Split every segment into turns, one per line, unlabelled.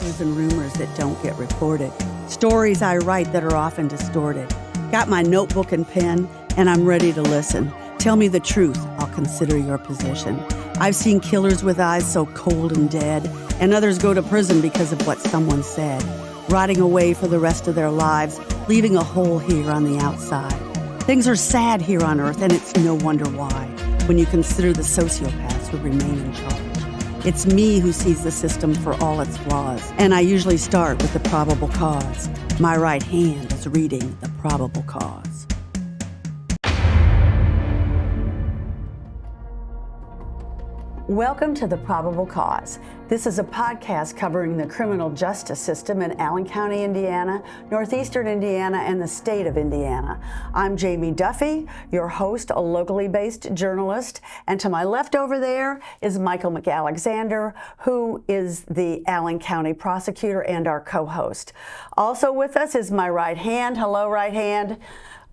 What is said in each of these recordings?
breakthroughs and rumors that don't get reported. Stories I write that are often distorted. Got my notebook and pen, and I'm ready to listen. Tell me the truth, I'll consider your position. I've seen killers with eyes so cold and dead, and others go to prison because of what someone said, rotting away for the rest of their lives, leaving a hole here on the outside. Things are sad here on Earth, and it's no wonder why, when you consider the sociopaths who remain in charge. It's me who sees the system for all its flaws, and I usually start with the probable cause. My right hand is reading the probable cause. Welcome to The Probable Cause. This is a podcast covering the criminal justice system in Allen County, Indiana, Northeastern Indiana, and the state of Indiana. I'm Jamie Duffy, your host, a locally based journalist, and to my left over there is Michael McAlexander, who is the Allen County Prosecutor and our co-host. Also with us is my right hand. Hello, right hand.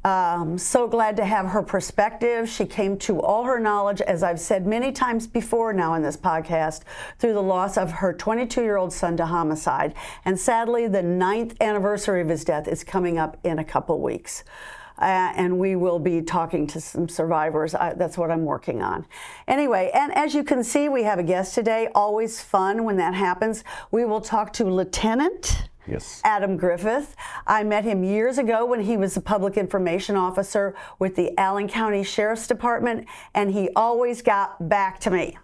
So glad to have her perspective. She came to all her knowledge, as I've said many times before now in this podcast, through the loss of her 22-year-old son to homicide. And sadly, the 9th anniversary of his death is coming up in a couple weeks. And we will be talking to some survivors. That's what I'm working on. Anyway, and as you can see, we have a guest today. Always fun when that happens. We will talk to Lieutenant Adam Griffith. I met him years ago when he was a public information officer with the Allen County Sheriff's Department, and he always got back to me.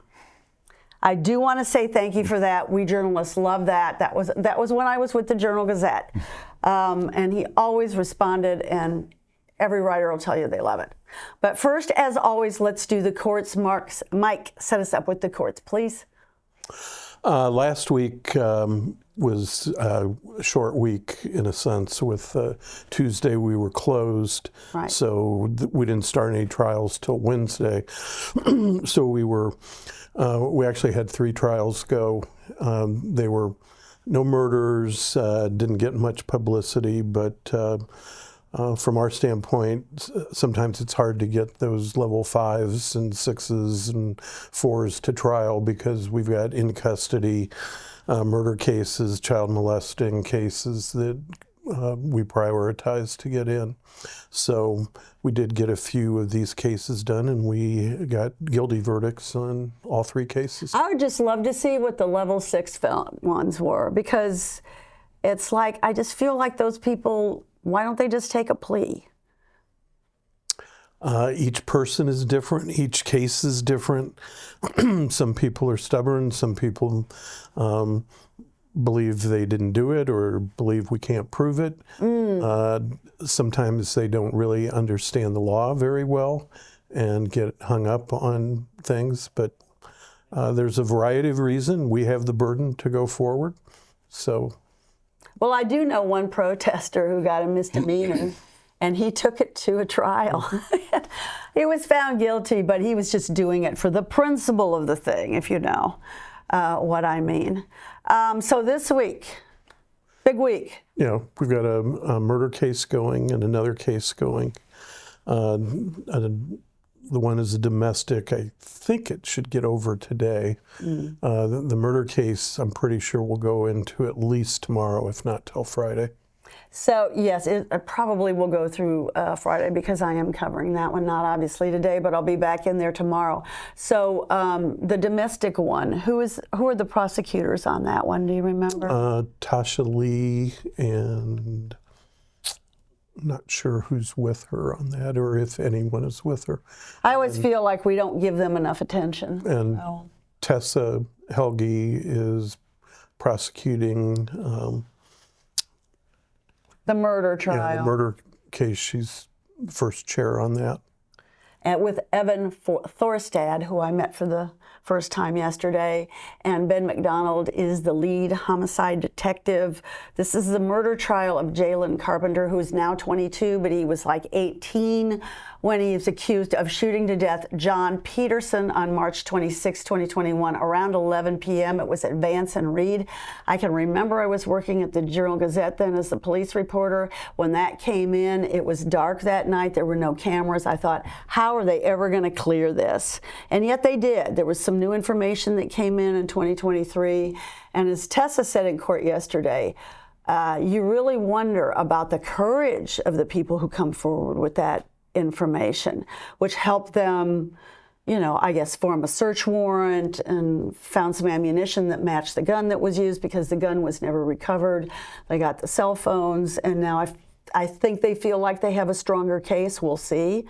I do want to say thank you for that. We journalists love that. That was when I was with the Journal-Gazette. And he always responded, and every writer will tell you they love it. But first, as always, let's do the courts. Mike, set us up with the courts, please.
Last week was a short week in a sense. With Tuesday we were closed,
right.
So we didn't start any trials till Wednesday. So we actually had 3 trials go. They were no murders, didn't get much publicity, but from our standpoint, sometimes it's hard to get those level 5s and 6s and 4s to trial because we've got in custody murder cases, child molesting cases that we prioritize to get in. So we did get a few of these cases done, and we got guilty verdicts on all 3 cases.
I would just love to see what the level 6 ones were, because it's like, I just feel like those people, why don't they just take a plea?
Each person is different. Each case is different. Some people are stubborn. Some people believe they didn't do it or believe we can't prove it. Sometimes they don't really understand the law very well and get hung up on things. But there's a variety of reasons. We have the burden to go forward. So.
Well, I do know one protester who got a misdemeanor, and he took it to a trial. He was found guilty, but he was just doing it for the principle of the thing, if you know what I mean. So this week, big week.
Yeah, we've got a murder case going and another case going. The one is a domestic. I think it should get over today. The murder case, I'm pretty sure will go into at least tomorrow, if not till Friday.
So yes, it probably will go through Friday, because I am covering that one, not obviously today, but I'll be back in there tomorrow. So the domestic one, who are the prosecutors on that one? Do you remember?
Tasha Lee, and I'm not sure who's with her on that, or if anyone is with her.
I always feel like we don't give them enough attention.
And Tessa Helge is prosecuting
the murder trial.
Yeah, the murder case. She's first chair on that.
And with Evan Thorstad, who I met for the first time yesterday, and Ben McDonald is the lead homicide detective. This is the murder trial of Jalen Carpenter, who is now 22, but he was like 18 when he is accused of shooting to death John Peterson on March 26, 2021, around 11 p.m. It was at Vance and Reed. I can remember I was working at the Journal-Gazette then as a police reporter. When that came in, it was dark that night. There were no cameras. I thought, how how are they ever going to clear this? And yet they did. There was some new information that came in 2023. And as Tessa said in court yesterday, you really wonder about the courage of the people who come forward with that information, which helped them, you know, I guess form a search warrant and found some ammunition that matched the gun that was used because the gun was never recovered. They got the cell phones, and now I think they feel like they have a stronger case. We'll see.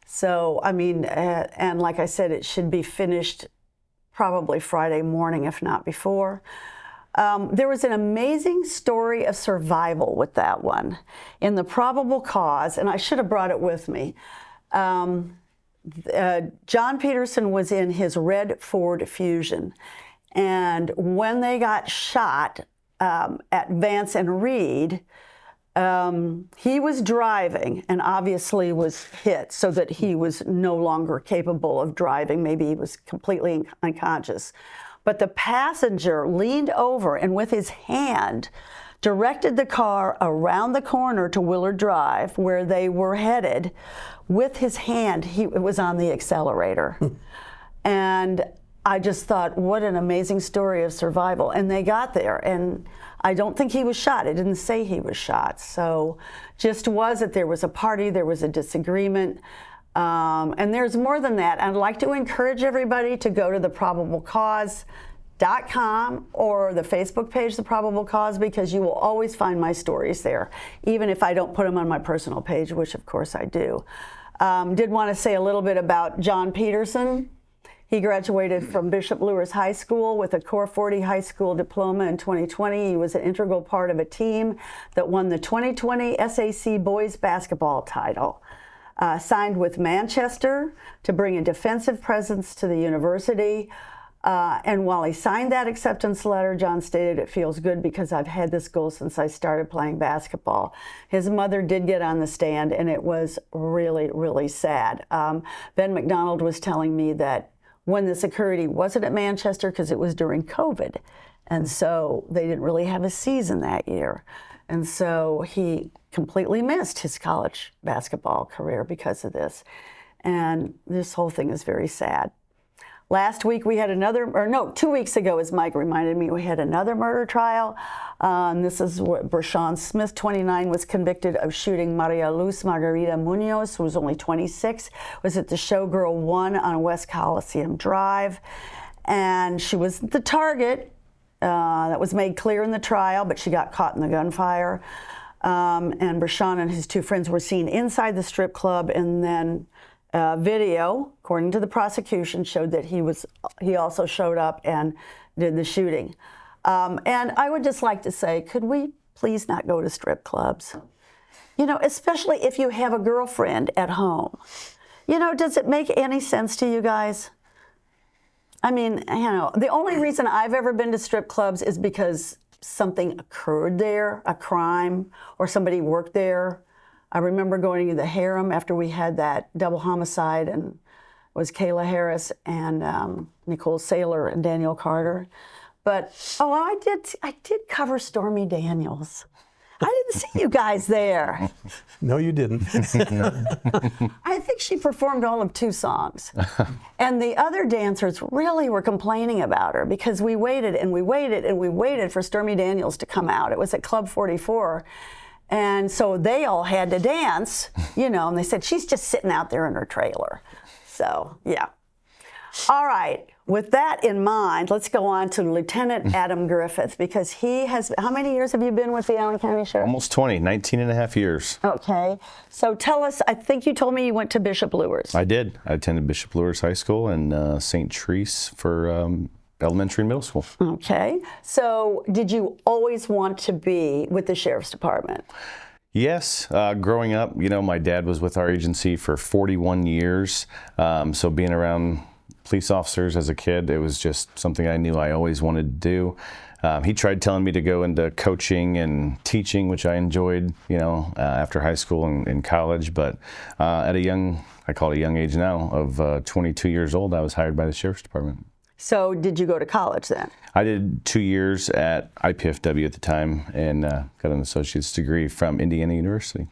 So, I mean, and like I said, it should be finished probably Friday morning, if not before. There was an amazing story of survival with that one. In the probable cause, and I should have brought it with me, John Peterson was in his red Ford Fusion. And when they got shot at Vance and Reed, he was driving and obviously was hit so that he was no longer capable of driving. Maybe he was completely unconscious. But the passenger leaned over and with his hand directed the car around the corner to Willard Drive where they were headed. With his hand, it was on the accelerator. And I just thought, what an amazing story of survival. And they got there, and I don't think he was shot. It didn't say he was shot. So just was that there was a party, there was a disagreement. And there's more than that. I'd like to encourage everybody to go to theprobablecause.com or the Facebook page, The Probable Cause, because you will always find my stories there, even if I don't put them on my personal page, which of course I do. Did want to say a little bit about John Peterson. He graduated from Bishop Lewis High School with a Core 40 high school diploma in 2020. He was an integral part of a team that won the 2020 SAC boys basketball title. Signed with Manchester to bring a defensive presence to the university. And while he signed that acceptance letter, John stated, "It feels good because I've had this goal since I started playing basketball." His mother did get on the stand, and it was really, really sad. Ben McDonald was telling me that when this occurred, he wasn't at Manchester because it was during COVID. And so they didn't really have a season that year. And so he completely missed his college basketball career because of this. And this whole thing is very sad. Last week we had 2 weeks ago, as Mike reminded me, we had another murder trial. This is what Brashawn Smith, 29, was convicted of shooting Maria Luz Margarita Munoz, who was only 26, was at the Showgirl 1 on West Coliseum Drive. And she was the target. That was made clear in the trial, but she got caught in the gunfire. And Brashawn and his two friends were seen inside the strip club, and then video, according to the prosecution, showed that he also showed up and did the shooting. And I would just like to say, could we please not go to strip clubs? You know, especially if you have a girlfriend at home. You know, does it make any sense to you guys? I mean, you know, the only reason I've ever been to strip clubs is because something occurred there, a crime, or somebody worked there. I remember going to the Harem after we had that double homicide, and it was Kayla Harris and Nicole Saylor and Daniel Carter. But, I did cover Stormy Daniels. I didn't see you guys there.
No, you didn't.
I think she performed all of 2 songs. And the other dancers really were complaining about her because we waited and we waited and we waited for Stormy Daniels to come out. It was at Club 44. And so they all had to dance, you know, and they said, she's just sitting out there in her trailer. So, yeah. All right. With that in mind, let's go on to Lieutenant Adam Griffith, because he has, how many years have you been with the Allen County Sheriff?
Almost 20, 19 and a half years.
Okay. So tell us, I think you told me you went to Bishop Lewis.
I did. I attended Bishop Lewis High School and St. Therese for elementary and middle school.
Okay. So did you always want to be with the Sheriff's Department?
Yes. Growing up, you know, my dad was with our agency for 41 years. So being around police officers as a kid, it was just something I knew I always wanted to do. He tried telling me to go into coaching and teaching, which I enjoyed, you know, after high school and college. But at a young, I call it a young age now, of 22 years old, I was hired by the Sheriff's Department.
So did you go to college then?
I did 2 years at IPFW at the time and got an associate's degree from Indiana University.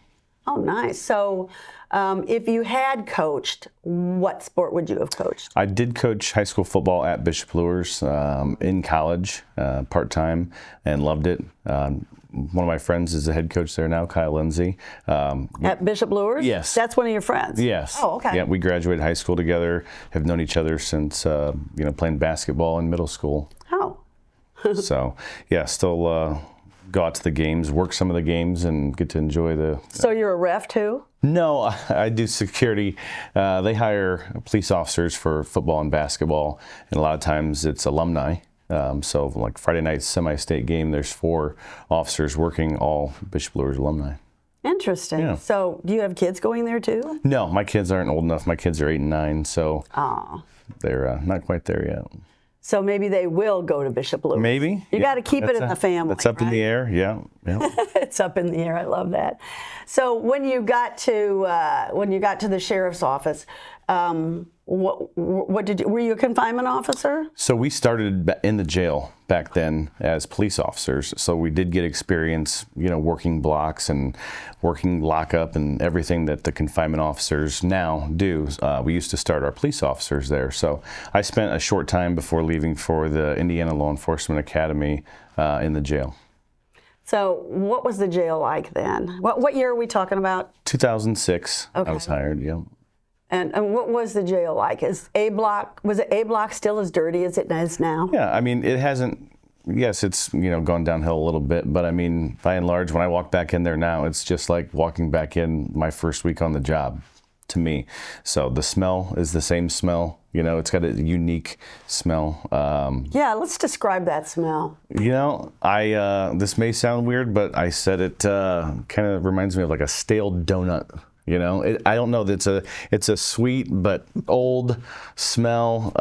Oh, nice. So if you had coached, what sport would you have coached?
I did coach high school football at Bishop Luers in college, part-time, and loved it. One of my friends is the head coach there now, Kyle Lindsay.
At Bishop Luers?
Yes.
That's one of your friends?
Yes.
Oh, okay.
Yeah, we graduated high school together, have known each other since, playing basketball in middle school.
Oh.
So, yeah, still go out to the games, work some of the games, and get to enjoy the...
So you're a ref too?
No, I do security. They hire police officers for football and basketball, and a lot of times it's alumni. So like Friday night semi-state game, there's 4 officers working, all Bishop Luers alumni.
Interesting.
Yeah.
So do you have kids going there too?
No, my kids aren't old enough. My kids are 8 and 9, so
Oh.
they're not quite there yet.
So maybe they will go to Bishop Luers.
Maybe.
You got to keep it in the family.
That's up in the
right?
air, yeah.
It's up in the air. I love that. So when you got to the sheriff's office, were you a confinement officer?
So we started in the jail back then as police officers. So we did get experience, working blocks and working lockup and everything that the confinement officers now do. We used to start our police officers there. So I spent a short time before leaving for the Indiana Law Enforcement Academy in the jail.
So what was the jail like then? What year are we talking about?
2006,
Okay.
I was hired, yeah.
And what was the jail like? Was it A block still as dirty as it is now?
Yeah, I mean, it hasn't, yes, it's, gone downhill a little bit, but I mean, by and large, when I walk back in there now, it's just like walking back in my first week on the job to me. So the smell is the same smell, it's got a unique smell.
Yeah, let's describe that smell.
This may sound weird, but I said it kind of reminds me of like a stale donut. I don't know. It's a sweet but old smell.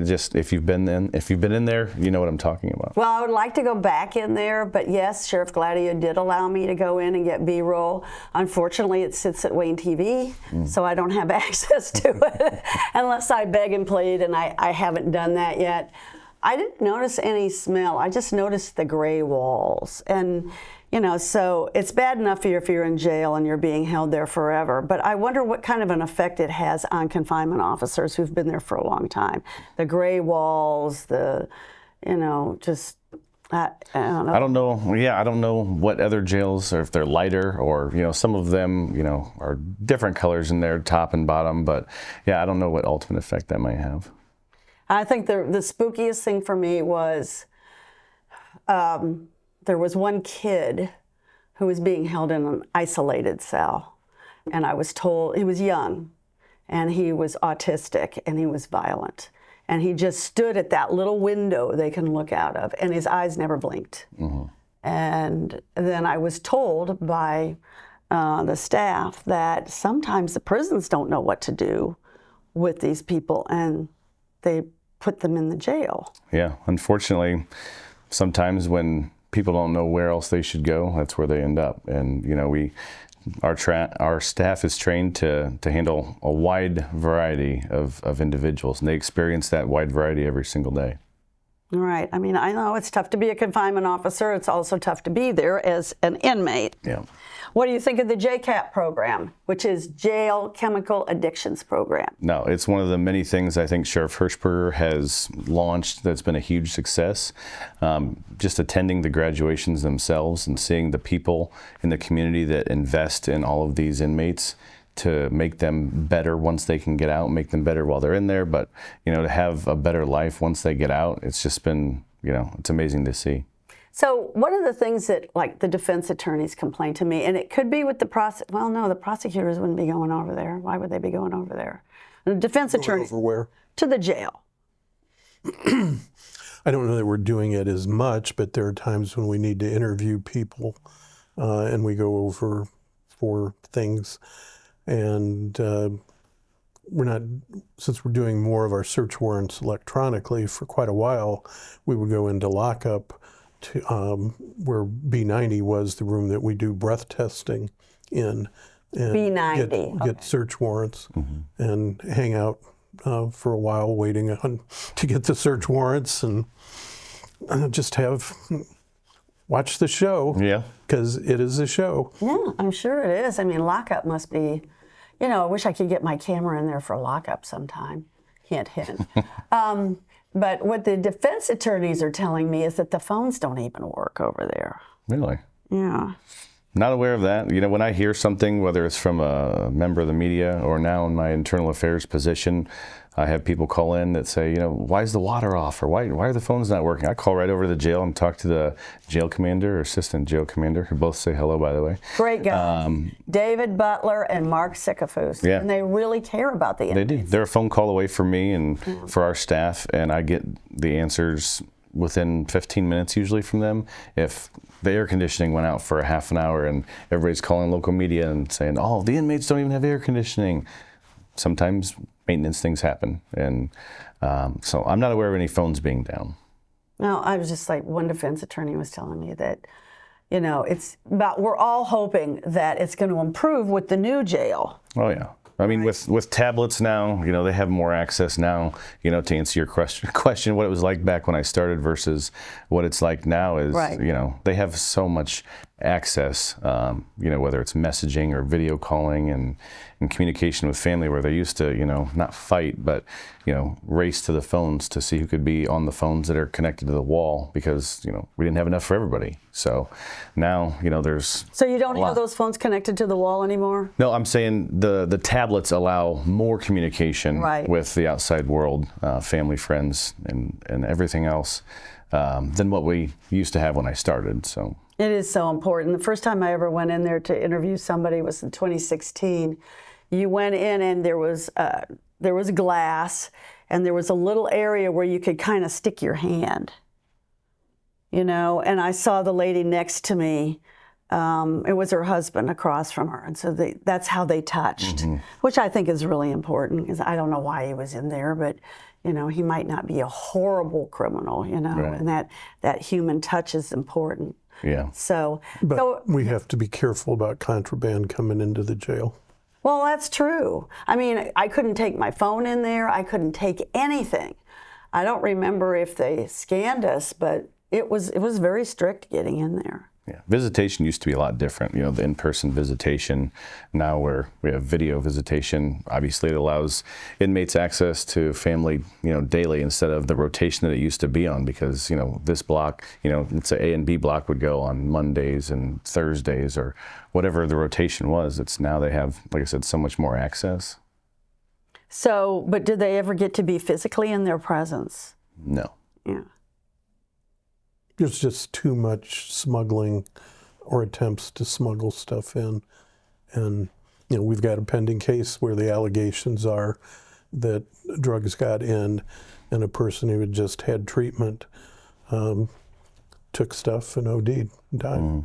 Just if you've been in there, you know what I'm talking about.
Well, I would like to go back in there, but yes, Sheriff Gladio did allow me to go in and get B-roll. Unfortunately, it sits at Wayne TV, so I don't have access to it unless I beg and plead, and I haven't done that yet. I didn't notice any smell. I just noticed the gray walls. And, so it's bad enough if you're in jail and you're being held there forever. But I wonder what kind of an effect it has on confinement officers who've been there for a long time. The gray walls, I don't know.
I don't know. Yeah, I don't know what other jails, or if they're lighter, or some of them, are different colors in their top and bottom. But yeah, I don't know what ultimate effect that might have.
I think the spookiest thing for me was there was one kid who was being held in an isolated cell, and I was told he was young, and he was autistic, and he was violent, and he just stood at that little window they can look out of, and his eyes never blinked. Mm-hmm. And then I was told by the staff that sometimes the prisons don't know what to do with these people, and they put them in the jail.
Yeah, unfortunately, sometimes when people don't know where else they should go, that's where they end up. And our staff is trained to handle a wide variety of individuals, and they experience that wide variety every single day.
Right. I mean, I know it's tough to be a confinement officer. It's also tough to be there as an inmate.
Yeah.
What do you think of the JCAP program, which is Jail Chemical Addictions Program?
No, it's one of the many things I think Sheriff Hirschberger has launched that's been a huge success. Just attending the graduations themselves and seeing the people in the community that invest in all of these inmates to make them better once they can get out, make them better while they're in there, but to have a better life once they get out, it's just been, it's amazing to see.
So one of the things that, like, the defense attorneys complain to me, and it could be with the the prosecutors wouldn't be going over there. Why would they be going over there? The defense attorneys.
Over where?
To the jail.
I don't know that we're doing it as much, but there are times when we need to interview people, and we go over for things. And since we're doing more of our search warrants electronically for quite a while, we would go into lockup to where B90 was the room that we do breath testing in, and
B90,
get search warrants, and hang out for a while waiting to get the search warrants, and just have watch the show.
Yeah.
Because it is a show.
Yeah, I'm sure it is. I mean, lockup must be, I wish I could get my camera in there for lockup sometime. Hint, hint. But what the defense attorneys are telling me is that the phones don't even work over there.
Really?
Yeah.
Not aware of that. When I hear something, whether it's from a member of the media or now in my internal affairs position, I have people call in that say, why is the water off, or why are the phones not working? I call right over to the jail and talk to the jail commander or assistant jail commander, who both say hello, by the way.
Great guy. David Butler and Mark Sycophus.
Yeah.
And they really care about the
They do.
inmates.
They're a phone call away from me and for our staff, and I get the answers within 15 minutes usually from them. If the air conditioning went out for a half an hour and everybody's calling local media and saying, oh, the inmates don't even have air conditioning. Sometimes maintenance things happen. And so I'm not aware of any phones being down.
No, I was just like, one defense attorney was telling me that, it's about, we're all hoping that it's going to improve with the new jail.
Oh, yeah. I mean, with tablets now, they have more access now, to answer your question, what it was like back when I started versus what it's like now is, they have so much access, whether it's messaging or video calling and communication with family, where they used to, not fight, but, race to the phones to see who could be on the phones that are connected to the wall because, we didn't have enough for everybody. So now, there's
So you don't have those phones connected to the wall anymore?
No, I'm saying the tablets allow more communication with the outside world, family, friends, and everything else than what we used to have when I started. So
it is so important. The first time I ever went in there to interview somebody was in 2016. You went in and there was glass, and there was a little area where you could kind of stick your hand. And I saw the lady next to me. It was her husband across from her, and so that's how they touched, which I think is really important, because I don't know why he was in there, but he might not be a horrible criminal, and that human touch is important.
Yeah.
But we have to be careful about contraband coming into the jail.
Well, that's true. I mean, I couldn't take my phone in there. I couldn't take anything. I don't remember if they scanned us, but it was very strict getting in there.
Yeah, visitation used to be a lot different. The in-person visitation. Now we have video visitation. Obviously, it allows inmates access to family, daily instead of the rotation that it used to be on. Because this block, let's say A and B block would go on Mondays and Thursdays or whatever the rotation was. It's now they have, like I said, so much more access.
So, but did they ever get to be physically in their presence?
No.
Yeah.
There's just too much smuggling or attempts to smuggle stuff in. And, we've got a pending case where the allegations are that drugs got in and a person who had just had treatment took stuff and OD'd and died.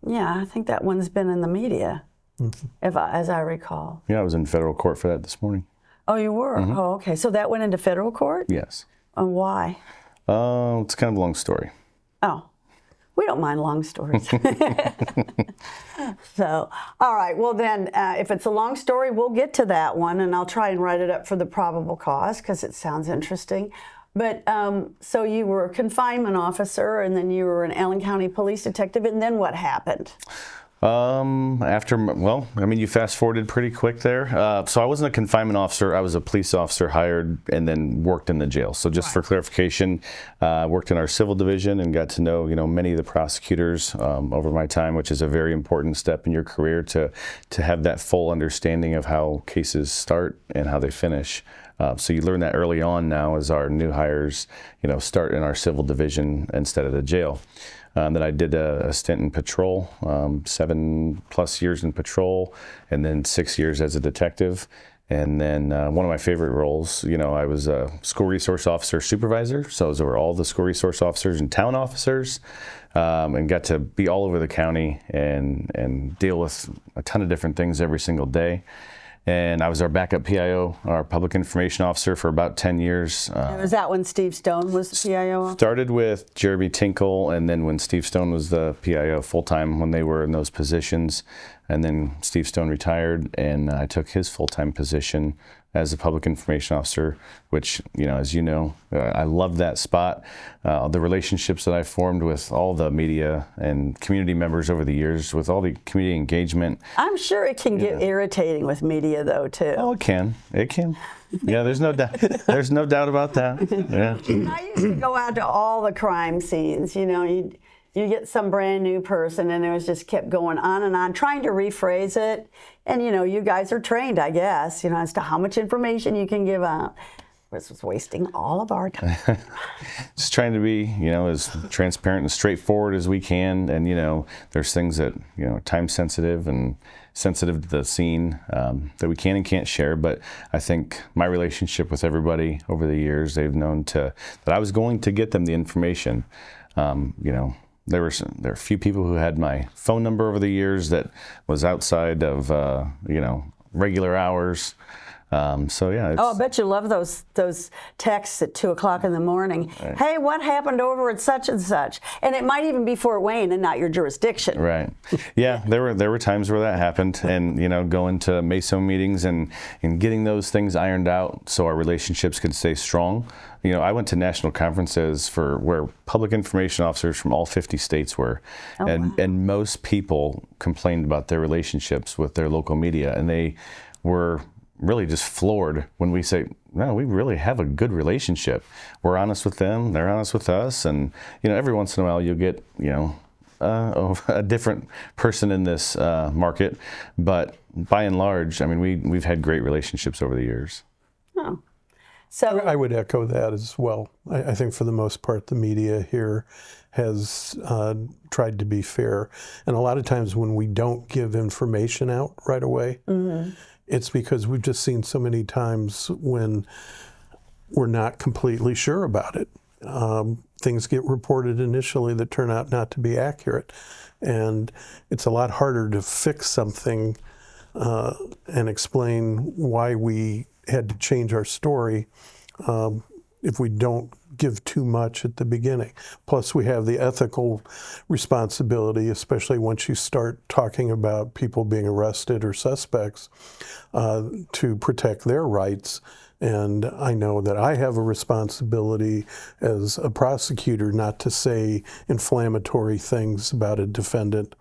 Yeah, I think that one's been in the media, as I recall.
Yeah, I was in federal court for that this morning.
Oh, you were? Oh, okay. So that went into federal court?
Yes.
And why?
It's kind of a long story.
Oh, we don't mind long stories. So, all right. Well, then, if it's a long story, we'll get to that one, and I'll try and write it up for the probable cause because it sounds interesting. But so you were a confinement officer, and then you were an Allen County police detective, and then what happened?
You fast forwarded pretty quick there. So I wasn't a confinement officer. I was a police officer hired and then worked in the jail. So just for clarification, worked in our civil division and got to know, many of the prosecutors over my time, which is a very important step in your career to have that full understanding of how cases start and how they finish. So you learn that early on now as our new hires, start in our civil division instead of the jail. Then I did a stint in patrol, 7+ years in patrol, and then 6 years as a detective. And then one of my favorite roles, I was a school resource officer supervisor. So I was over all the school resource officers and town officers, and got to be all over the county and deal with a ton of different things every single day. And I was our backup PIO, our public information officer, for about 10 years.
Was that when Steve Stone was the PIO?
Started with Jeremy Tinkle, and then when Steve Stone was the PIO full-time when they were in those positions. And then Steve Stone retired, and I took his full-time position as a public information officer, which, as you know, I love that spot. The relationships that I formed with all the media and community members over the years, with all the community engagement.
I'm sure it can get irritating with media, though, too.
Oh, it can. It can. Yeah, there's no doubt. There's no doubt about that. Yeah.
I used to go out to all the crime scenes. You get some brand new person, and it was just kept going on and on, trying to rephrase it. And you guys are trained, I guess, as to how much information you can give out. This was wasting all of our time.
Just trying to be, as transparent and straightforward as we can. And there's things that are time sensitive and sensitive to the scene that we can and can't share. But I think my relationship with everybody over the years, they've known that I was going to get them the information. There are a few people who had my phone number over the years that was outside of regular hours. So yeah.
I bet you love those texts at 2:00 in the morning. Right. Hey, what happened over at such and such? And it might even be Fort Wayne and not your jurisdiction.
Right. Yeah, there were times where that happened, and going to MESO meetings and getting those things ironed out so our relationships could stay strong. I went to national conferences where public information officers from all 50 states were, and most people complained about their relationships with their local media, and they were really just floored when we say, no, we really have a good relationship. We're honest with them, they're honest with us, and every once in a while you'll get a different person in this market, but by and large, I mean, we've had great relationships over the years.
Oh. So
I would echo that as well. I think for the most part, the media here has tried to be fair. And a lot of times when we don't give information out right away, it's because we've just seen so many times when we're not completely sure about it. Things get reported initially that turn out not to be accurate. And it's a lot harder to fix something and explain why we had to change our story if we don't give too much at the beginning. Plus, we have the ethical responsibility, especially once you start talking about people being arrested or suspects, to protect their rights. And I know that I have a responsibility as a prosecutor not to say inflammatory things about a defendant.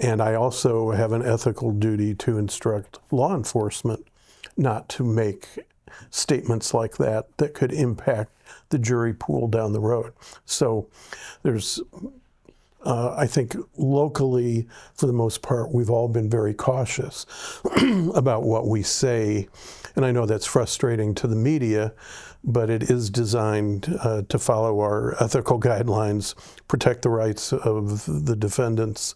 And I also have an ethical duty to instruct law enforcement not to make statements like that could impact the jury pool down the road. So there's, I think locally, for the most part, we've all been very cautious about what we say. And I know that's frustrating to the media, but it is designed to follow our ethical guidelines, protect the rights of the defendants,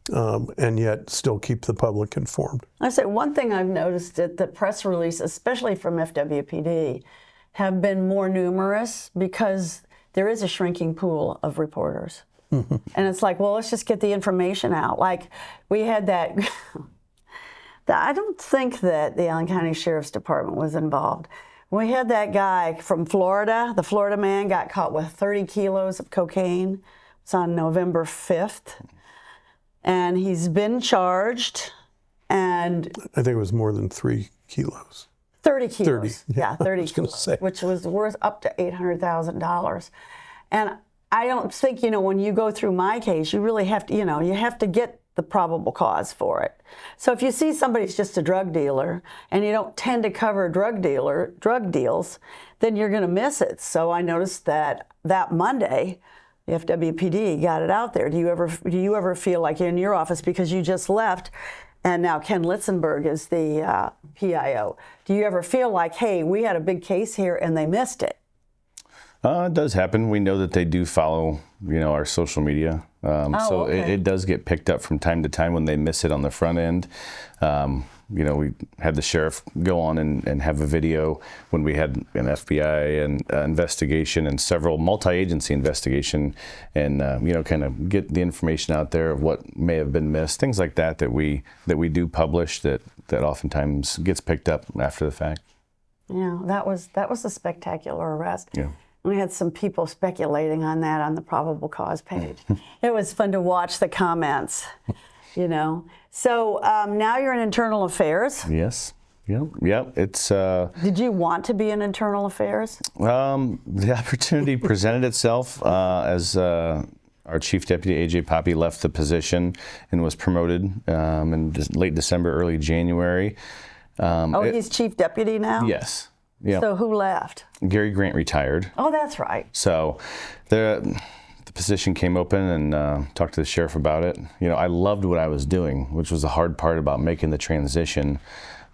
and yet still keep the public informed.
I say one thing I've noticed that the press release, especially from FWPD, have been more numerous because there is a shrinking pool of reporters. And it's like, well, let's just get the information out. Like we had that, I don't think that the Allen County Sheriff's Department was involved. We had that guy from Florida, the Florida man got caught with 30 kilos of cocaine. It's on November 5th. And he's been charged, and
I think it was more than 3 kilos.
30 kilos.
30.
Yeah, 30 kilos, which was worth up to $800,000. And I don't think, when you go through my case, you really have to, you have to get the probable cause for it. So if you see somebody's just a drug dealer and you don't tend to cover drug deals, then you're going to miss it. So I noticed that Monday, the FWPD got it out there. Do you ever feel like in your office, because you just left, and now Ken Litzenberg is the PIO, do you ever feel like, hey, we had a big case here and they missed it?
It does happen. We know that they do follow, our social media. So
okay.
it does get picked up from time to time when they miss it on the front end. We had the sheriff go on and have a video when we had an FBI and investigation and several multi-agency investigation, and kind of get the information out there of what may have been missed, things like that we do publish that oftentimes gets picked up after the fact.
Yeah, that was a spectacular arrest.
Yeah.
We had some people speculating on that on the probable cause page. It was fun to watch the comments. So now you're in internal affairs.
Yes. Yep. It's
Did you want to be in internal affairs?
the opportunity presented itself as our chief deputy AJ Poppy left the position and was promoted in late December, early January.
He's chief deputy now?
Yes. Yeah.
So who left?
Gary Grant retired.
Oh, that's right.
So the position came open, and talked to the sheriff about it. I loved what I was doing, which was the hard part about making the transition.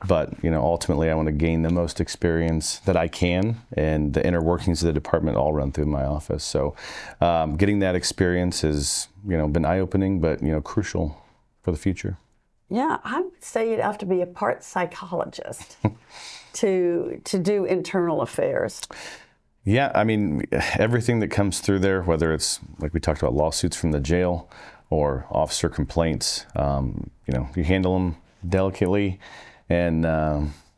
But ultimately, I want to gain the most experience that I can, and the inner workings of the department all run through my office. So, getting that experience has been eye-opening, but crucial for the future.
Yeah, I would say you'd have to be a part psychologist to do internal affairs.
Yeah, I mean, everything that comes through there, whether it's like we talked about lawsuits from the jail or officer complaints, you handle them delicately. And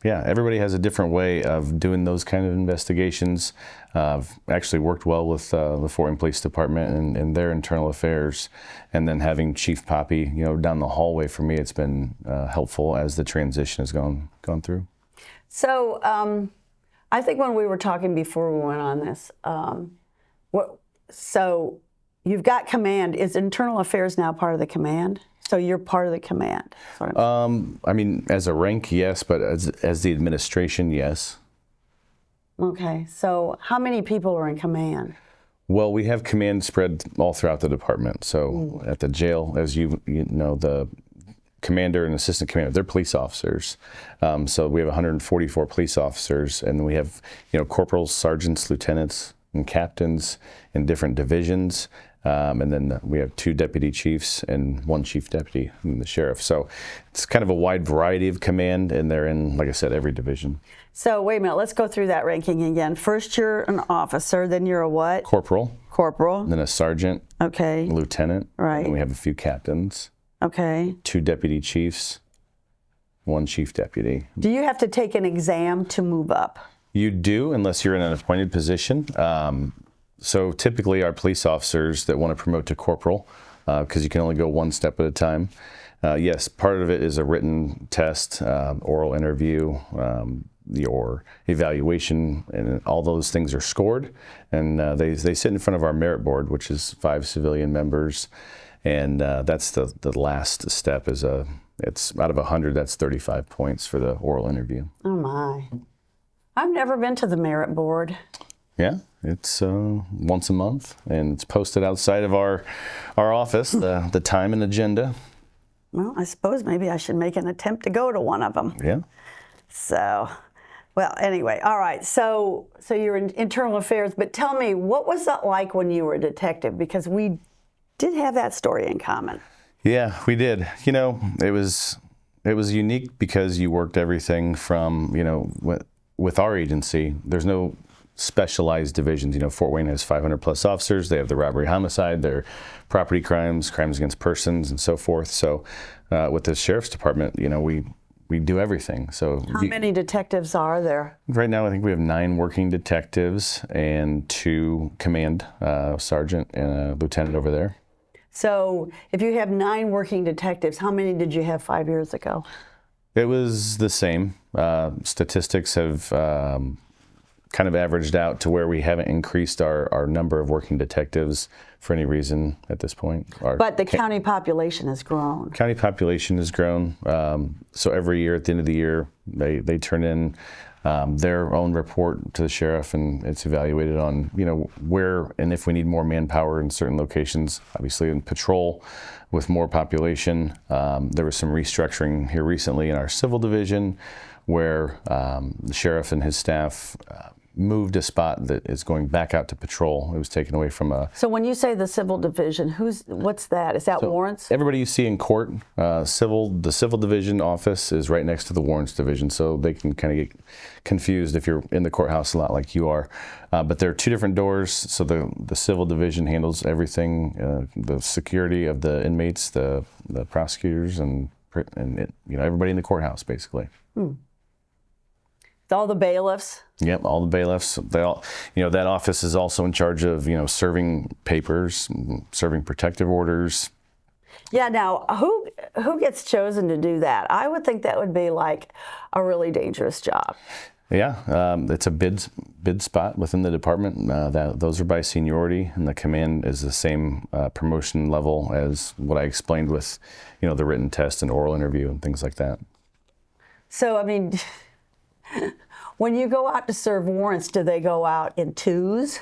everybody has a different way of doing those kind of investigations. I've actually worked well with the Fort Wayne Police Department and their internal affairs. And then having Chief Poppy, down the hallway for me, it's been helpful as the transition has gone through.
So I think when we were talking before we went on this, so you've got command. Is internal affairs now part of the command? So you're part of the command.
I mean, as a rank, yes, but as the administration, yes.
Okay. So how many people are in command?
Well, we have command spread all throughout the department. So at the jail, as you know, the commander and assistant commander, they're police officers. So we have 144 police officers, and we have corporals, sergeants, lieutenants, and captains in different divisions. And then we have 2 deputy chiefs and 1 chief deputy and the sheriff. So it's kind of a wide variety of command, and they're in, like I said, every division.
So wait a minute, let's go through that ranking again. First you're an officer, then you're a what?
Corporal.
Corporal.
Then a sergeant.
Okay.
Lieutenant.
Right.
And we have a few captains.
Okay. 2
deputy chiefs, 1 chief deputy.
Do you have to take an exam to move up?
You do, unless you're in an appointed position. So typically our police officers that want to promote to corporal, because you can only go one step at a time. Yes, part of it is a written test, oral interview, your evaluation, and all those things are scored. And they sit in front of our merit board, which is 5 civilian members. And that's the last step. It's out of 100, that's 35 points for the oral interview.
Oh my. I've never been to the merit board.
Yeah, it's once a month, and it's posted outside of our office, the time and agenda.
Well, I suppose maybe I should make an attempt to go to one of them.
Yeah.
So, well, anyway, all right. So you're in internal affairs, but tell me, what was that like when you were a detective? Because we did have that story in common.
Yeah, we did. It was unique because you worked everything from, with our agency, there's no specialized divisions. Fort Wayne has 500 plus officers. They have the robbery, homicide, their property crimes, crimes against persons, and so forth. So with the sheriff's department, we do everything. So
how many detectives are there?
Right now, I think we have 9 working detectives and 2 command, sergeant and a lieutenant over there.
So if you have 9 working detectives, how many did you have 5 years ago?
It was the same. Statistics have kind of averaged out to where we haven't increased our number of working detectives for any reason at this point.
But the county population has grown.
County population has grown. So every year at the end of the year, they turn in their own report to the sheriff, and it's evaluated on where and if we need more manpower in certain locations. Obviously in patrol with more population. There was some restructuring here recently in our civil division where the sheriff and his staff moved a spot that is going back out to patrol. It was taken away from a...
So when you say the civil division, what's that? Is that warrants?
Everybody you see in court, the civil division office is right next to the warrants division, so they can kind of get confused if you're in the courthouse a lot like you are. But there are 2 different doors, so the civil division handles everything, the security of the inmates, the prosecutors, and everybody in the courthouse, basically.
All the bailiffs?
Yep, all the bailiffs. They all, that office is also in charge of, serving papers, serving protective orders.
Yeah. Now, who gets chosen to do that? I would think that would be like a really dangerous job.
Yeah, it's a bid spot within the department. Those are by seniority, and the command is the same promotion level as what I explained with, the written test and oral interview and things like that.
So, I mean, when you go out to serve warrants, do they go out in twos?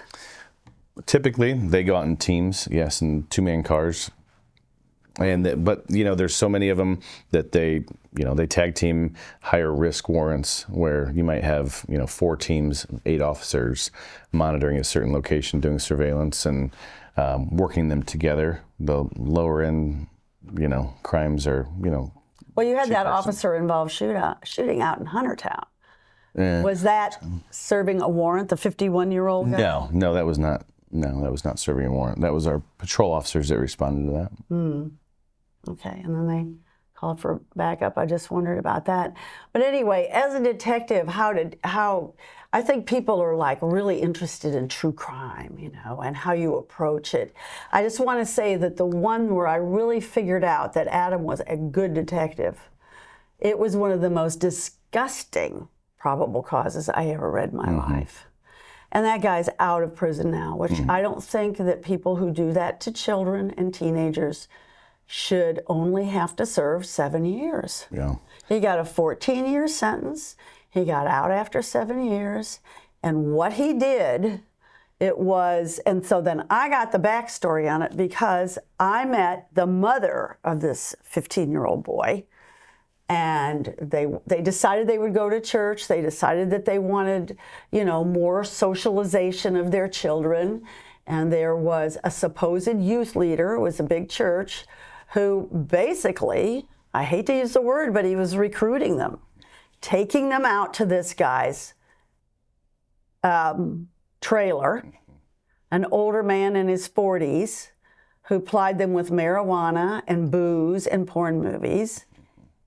Typically, they go out in teams, yes, in two-man cars. But there's so many of them that they tag team higher risk warrants where you might have 4 teams, 8 officers monitoring a certain location, doing surveillance and working them together. The lower end, crimes are
Well, you had that officer involved shooting out in Huntertown. Was that serving a warrant? The 51-year-old guy?
No, that was not. No, that was not serving a warrant. That was our patrol officers that responded to that.
Okay, and then they called for backup. I just wondered about that. But anyway, as a detective, how I think people are like really interested in true crime, and how you approach it. I just want to say that the one where I really figured out that Adam was a good detective, it was one of the most disgusting probable causes I ever read in my life. And that guy's out of prison now, which I don't think that people who do that to children and teenagers should only have to serve 7 years.
Yeah.
He got a 14-year sentence. He got out after 7 years. And what he did, and so then I got the backstory on it because I met the mother of this 15-year-old boy. And they decided they would go to church. They decided that they wanted, more socialization of their children. And there was a supposed youth leader, it was a big church, who basically, I hate to use the word, but he was recruiting them, taking them out to this guy's trailer, an older man in his 40s, who plied them with marijuana and booze and porn movies.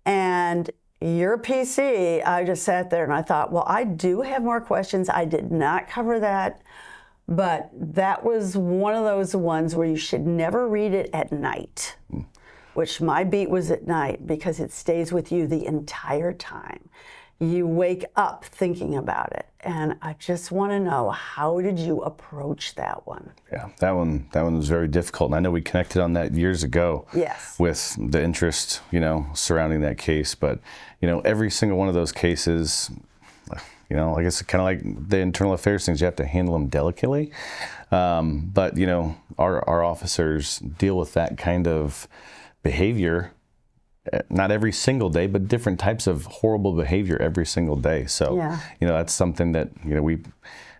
And your PC, I just sat there and I thought, well, I do have more questions. I did not cover that, but that was one of those ones where you should never read it at night, which my beat was at night because it stays with you the entire time. You wake up thinking about it. And I just want to know, how did you approach that one?
Yeah, that one was very difficult. And I know we connected on that years ago.
Yes.
With the interest, surrounding that case. But, every single one of those cases, I guess kind of like the internal affairs things, you have to handle them delicately. But, our officers deal with that kind of behavior not every single day, but different types of horrible behavior every single day. So, that's something that, we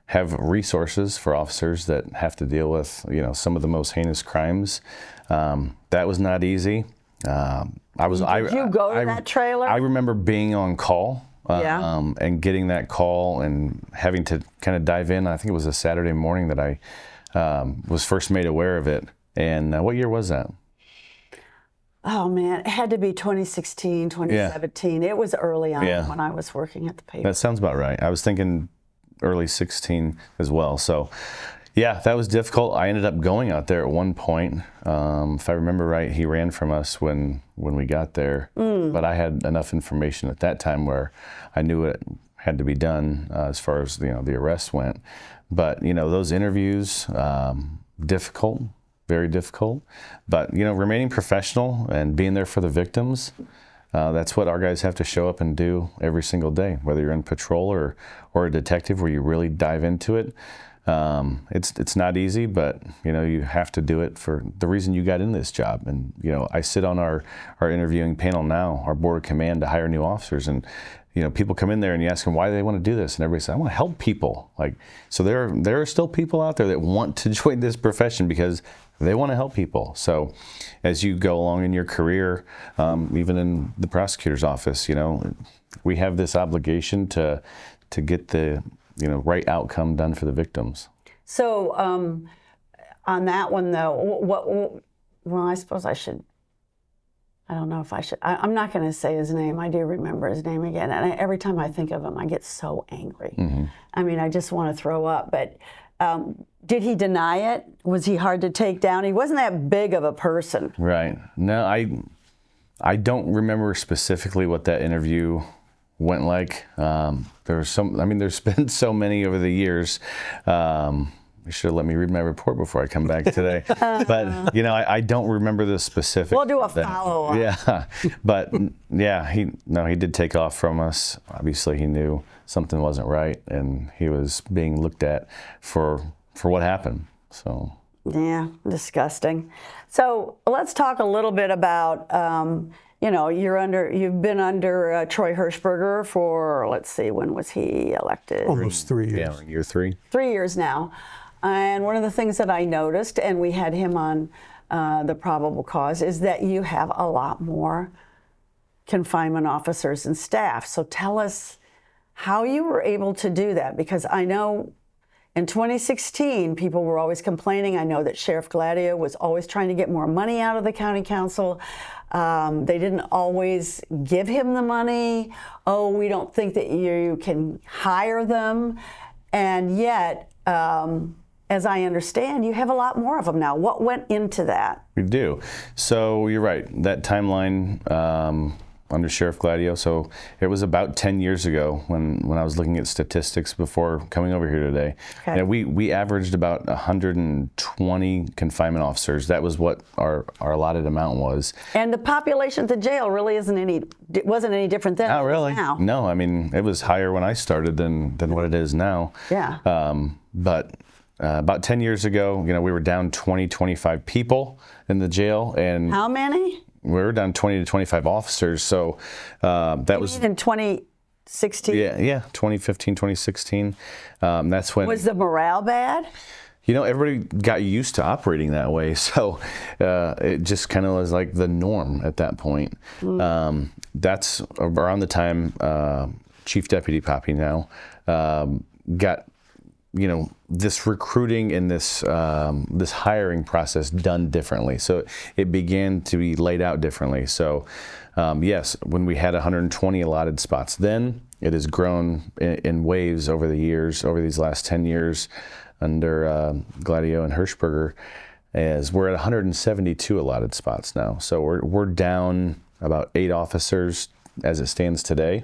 have resources for officers that have to deal with, some of the most heinous crimes. That was not easy. Did you go to that trailer? I remember being on call and getting that call and having to kind of dive in. I think it was a Saturday morning that I was first made aware of it. And what year was that?
Oh, man, it had to be 2016, 2017. Yeah. It was early on when I was working at the paper.
That sounds about right. I was thinking early 16 as well. So, that was difficult. I ended up going out there at one point. If I remember right, he ran from us when we got there. But I had enough information at that time where I knew it had to be done as far as, the arrest went. But, those interviews, difficult. Very difficult, but remaining professional and being there for the victims, that's what our guys have to show up and do every single day, whether you're in patrol or a detective where you really dive into it. It's not easy, but you have to do it for the reason you got in this job. And I sit on our interviewing panel now, our board of command, to hire new officers, and people come in there and you ask them why they want to do this, and everybody says, I want to help people. So there are still people out there that want to join this profession because they want to help people. So as you go along in your career, even in the prosecutor's office, we have this obligation to get the right outcome done for the victims.
So on that one though, I suppose I should. I don't know if I should. I'm not going to say his name. I do remember his name again, and every time I think of him, I get so angry. I mean, I just want to throw up. But Did he deny it? Was he hard to take down? He wasn't that big of a person.
Right. No, I don't remember specifically what that interview went like. There was there's been so many over the years. You should have let me read my report before I come back today. But, I don't remember the specifics.
We'll do a follow-up.
Yeah. But, yeah, he did take off from us. Obviously, he knew something wasn't right, and he was being looked at for what happened. So.
Yeah, disgusting. So let's talk a little bit about, you've been under Troy Hirschberger for, let's see, when was he elected?
Almost 3 years.
Yeah, year 3.
3 years now. And one of the things that I noticed, and we had him on the Probable Cause, is that you have a lot more confinement officers and staff. So tell us how you were able to do that, because I know in 2016, people were always complaining. I know that Sheriff Gladio was always trying to get more money out of the county council. They didn't always give him the money. Oh, we don't think that you can hire them. And yet, as I understand, you have a lot more of them now. What went into that?
We do. So you're right. That timeline under Sheriff Gladio. So it was about 10 years ago when I was looking at statistics before coming over here today.
Okay.
And we averaged about 120 confinement officers. That was what our allotted amount was.
And the population at the jail really wasn't any different then.
Not really.
Now.
No, it was higher when I started than what it is now.
Yeah.
But about 10 years ago, we were down 20, 25 people in the jail. And
how many?
We were down 20 to 25 officers. So that was
in 2016?
Yeah, 2015, 2016. That's when.
Was the morale bad?
Everybody got used to operating that way. So it just kind of was like the norm at that point. That's around the time Chief Deputy Poppy now got this recruiting and this hiring process done differently. So it began to be laid out differently. So yes, when we had 120 allotted spots, then it has grown in waves over the years, over these last 10 years under Gladio and Hirschberger, as we're at 172 allotted spots now. So we're down about 8 officers as it stands today.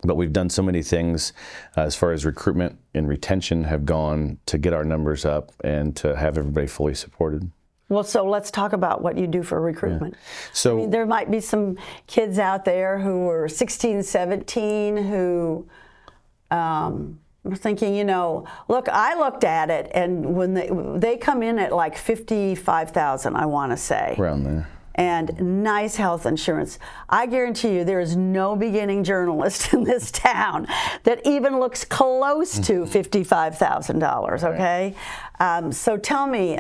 But we've done so many things as far as recruitment and retention have gone to get our numbers up and to have everybody fully supported.
Well, so let's talk about what you do for recruitment.
Yeah. So
there might be some kids out there who are 16, 17 who are thinking, look, I looked at it, and when they come in at like $55,000, I want to say.
Around there.
And nice health insurance. I guarantee you there is no beginning journalist in this town that even looks close to $55,000, okay? So tell me,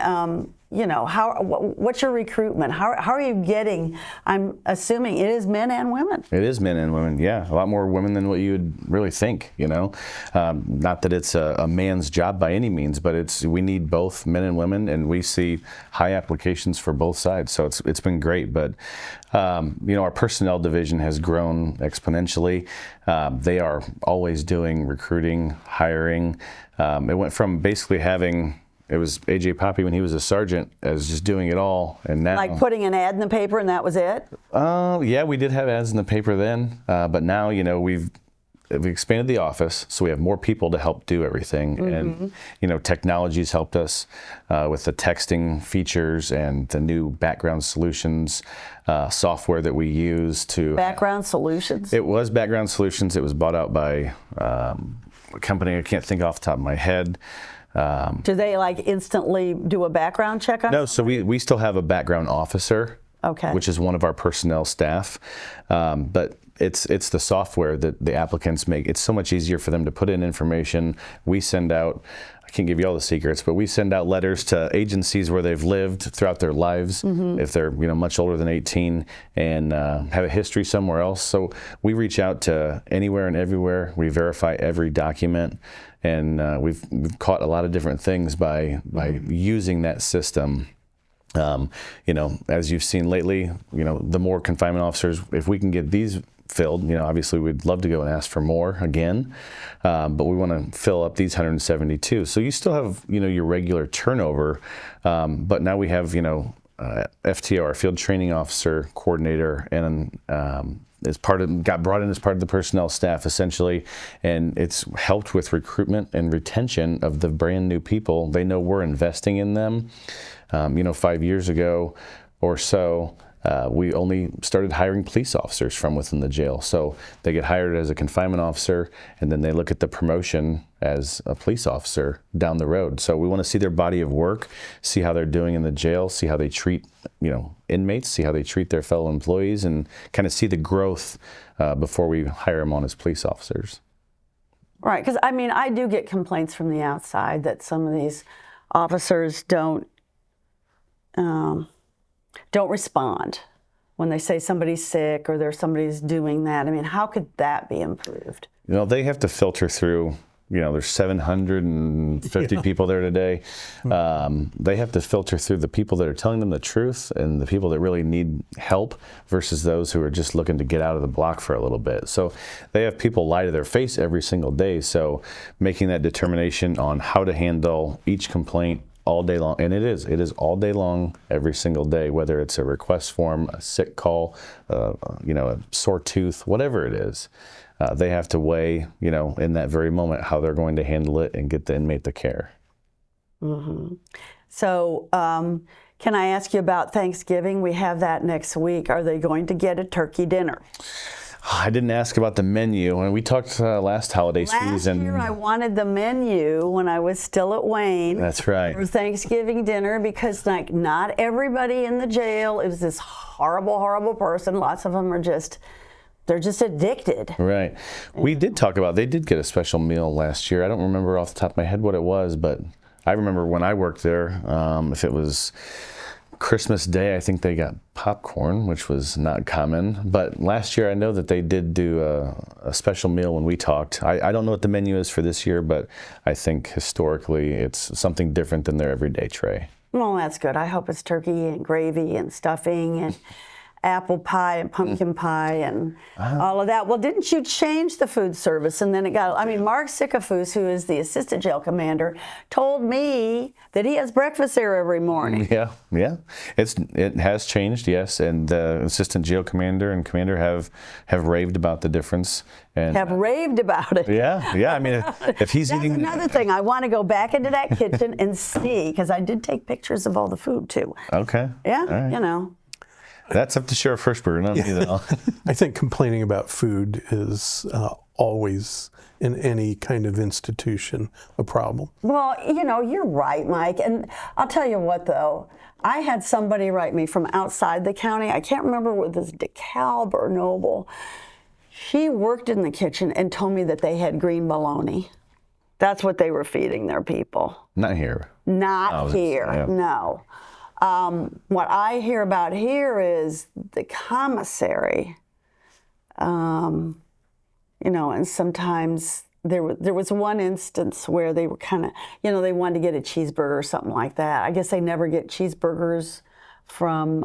what's your recruitment? How are you getting, I'm assuming it is men and women.
It is men and women, yeah. A lot more women than what you would really think, Not that it's a man's job by any means, but we need both men and women, and we see high applications for both sides. So it's been great, but our personnel division has grown exponentially. They are always doing recruiting, hiring. It went from basically it was A.J. Poppy when he was a sergeant as just doing it all, and now
like putting an ad in the paper and that was it.
Yeah, we did have ads in the paper then, but now we've expanded the office, so we have more people to help do everything, and technology's helped us with the texting features and the new background solutions software that we use to.
Background Solutions.
It was Background Solutions. It was bought out by a company I can't think off the top of my head.
Do they instantly do a background check on?
No, so we still have a background officer,
okay,
which is one of our personnel staff, but it's the software that the applicants make. It's so much easier for them to put in information. We send out, I can't give you all the secrets, but we send out letters to agencies where they've lived throughout their lives, if they're much older than 18 and have a history somewhere else. So we reach out to anywhere and everywhere. We verify every document, and we've caught a lot of different things by using that system. As you've seen lately, the more confinement officers, if we can get these filled. Obviously we'd love to go and ask for more again, but we want to fill up these 172. So you still have, your regular turnover, but now we have, FTO, our field training officer coordinator, and got brought in as part of the personnel staff essentially, and it's helped with recruitment and retention of the brand new people. They know we're investing in them. 5 years ago or so, we only started hiring police officers from within the jail. So they get hired as a confinement officer, and then they look at the promotion as a police officer down the road. So we want to see their body of work, see how they're doing in the jail, see how they treat, inmates, see how they treat their fellow employees, and kind of see the growth before we hire them on as police officers.
Right, because I do get complaints from the outside that some of these officers don't respond when they say somebody's sick or somebody's doing that. How could that be improved?
They have to filter through, there's 750 people there today. They have to filter through the people that are telling them the truth and the people that really need help versus those who are just looking to get out of the block for a little bit. So they have people lie to their face every single day. So making that determination on how to handle each complaint all day long, and it is all day long, every single day, whether it's a request form, a sick call, a sore tooth, whatever it is, they have to weigh, in that very moment how they're going to handle it and get the inmate the care.
Mm-hmm. So, can I ask you about Thanksgiving? We have that next week. Are they going to get a turkey dinner?
I didn't ask about the menu, and we talked last holiday season.
Last year I wanted the menu when I was still at Wayne.
That's right.
For Thanksgiving dinner, because not everybody in the jail is this horrible, horrible person. Lots of them are they're just addicted.
Right. We did talk about, they did get a special meal last year. I don't remember off the top of my head what it was, but I remember when I worked there, if it was Christmas Day, I think they got popcorn, which was not common. But last year, I know that they did do a special meal when we talked. I don't know what the menu is for this year, but I think historically it's something different than their everyday tray.
Well, that's good. I hope it's turkey and gravy and stuffing and apple pie and pumpkin pie and all of that. Well, didn't you change the food service? And then Mark Sikafus, who is the assistant jail commander, told me that he has breakfast there every morning.
Yeah. It has changed, yes. And the assistant jail commander and commander have raved about the difference. And
have raved about it.
Yeah. If he's
That's
eating...
another thing. I want to go back into that kitchen and see, because I did take pictures of all the food, too.
Okay.
Yeah,
right. That's up to Sheriff Hirschberger, not me, though.
I think complaining about food is always, in any kind of institution, a problem.
Well, you're right, Mike. And I'll tell you what, though. I had somebody write me from outside the county. I can't remember whether it was DeKalb or Noble. She worked in the kitchen and told me that they had green bologna. That's what they were feeding their people.
Not here.
Not here,
yeah.
No. What I hear about here is the commissary, and sometimes there was one instance where they were kind of, they wanted to get a cheeseburger or something like that. I guess they never get cheeseburgers from,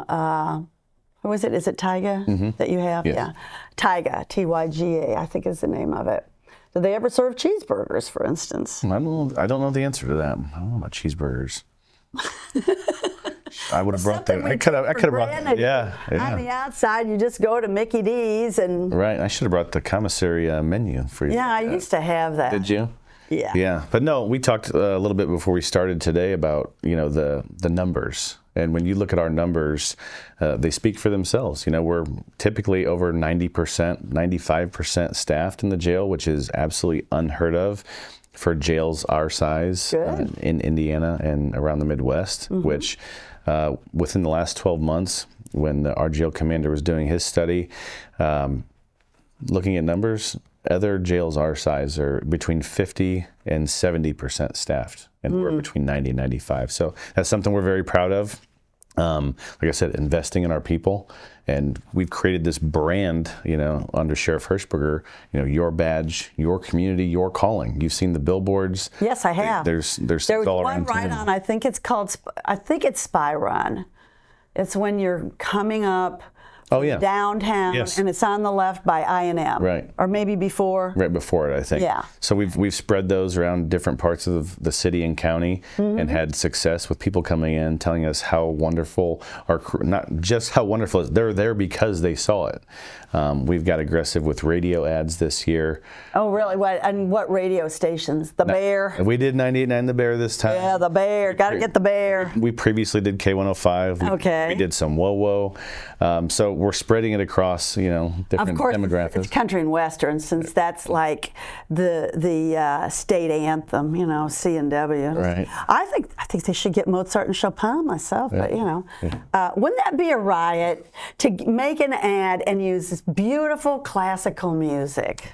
who is it? Is it Tyga that you have?
Yes.
Yeah. Tyga, Tyga, I think is the name of it. Do they ever serve cheeseburgers, for instance?
I don't know the answer to that. I don't know about cheeseburgers. I would have brought that. I could have brought that. Yeah.
On the outside, you just go to Mickey D's and.
Right. I should have brought the commissary menu for you.
Yeah, I used to have that.
Did you?
Yeah.
Yeah. But no, we talked a little bit before we started today about, the numbers. And when you look at our numbers, they speak for themselves. We're typically over 90%, 95% staffed in the jail, which is absolutely unheard of for jails our size in Indiana and around the Midwest, which within the last 12 months, when our jail commander was doing his study, looking at numbers, other jails our size are between 50 and 70% staffed, and we're between 90 and 95. So that's something we're very proud of. Like I said, investing in our people, and we've created this brand, under Sheriff Hirschberger, your badge, your community, your calling. You've seen the billboards.
Yes, I have.
There's
one
all around
right
town.
on, I think it's Spy Run. It's when you're coming up
Oh, yeah.
downtown,
Yes.
and it's on the left by I&M.
Right.
Or maybe before.
Right before it, I think.
Yeah.
So we've spread those around different parts of the city and county, and had success with people coming in telling us how wonderful not just how wonderful it is, they're there because they saw it. We've got aggressive with radio ads this year.
Oh, really? What radio stations? The Bear?
We did 98.9 The Bear this time.
Yeah, the Bear. Got to get the Bear.
We previously did K105.
Okay.
We did some Whoa. So we're spreading it across, different
Of course,
demographics.
it's country and western, since that's like the state anthem, C&W.
Right.
I think they should get Mozart and Chopin myself, but wouldn't that be a riot to make an ad and use this beautiful classical music,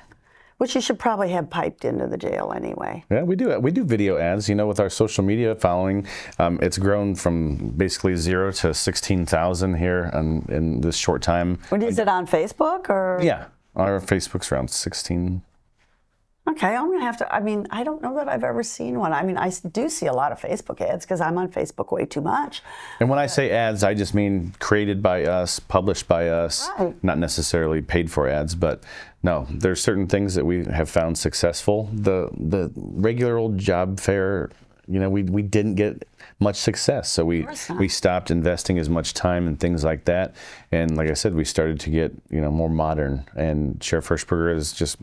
which you should probably have piped into the jail anyway?
Yeah, we do. We do video ads. With our social media following, it's grown from basically 0 to 16,000 here in this short time.
Is it on Facebook or?
Yeah, our Facebook's around 16.
Okay, I'm gonna have to. I don't know that I've ever seen one. I do see a lot of Facebook ads because I'm on Facebook way too much.
And when I say ads, I just mean created by us, published by us,
Right.
not necessarily paid for ads. But no, there's certain things that we have found successful. The regular old job fair, we didn't get much success, so we stopped investing as much time and things like that. And like I said, we started to get more modern. And Sheriff Hirschberger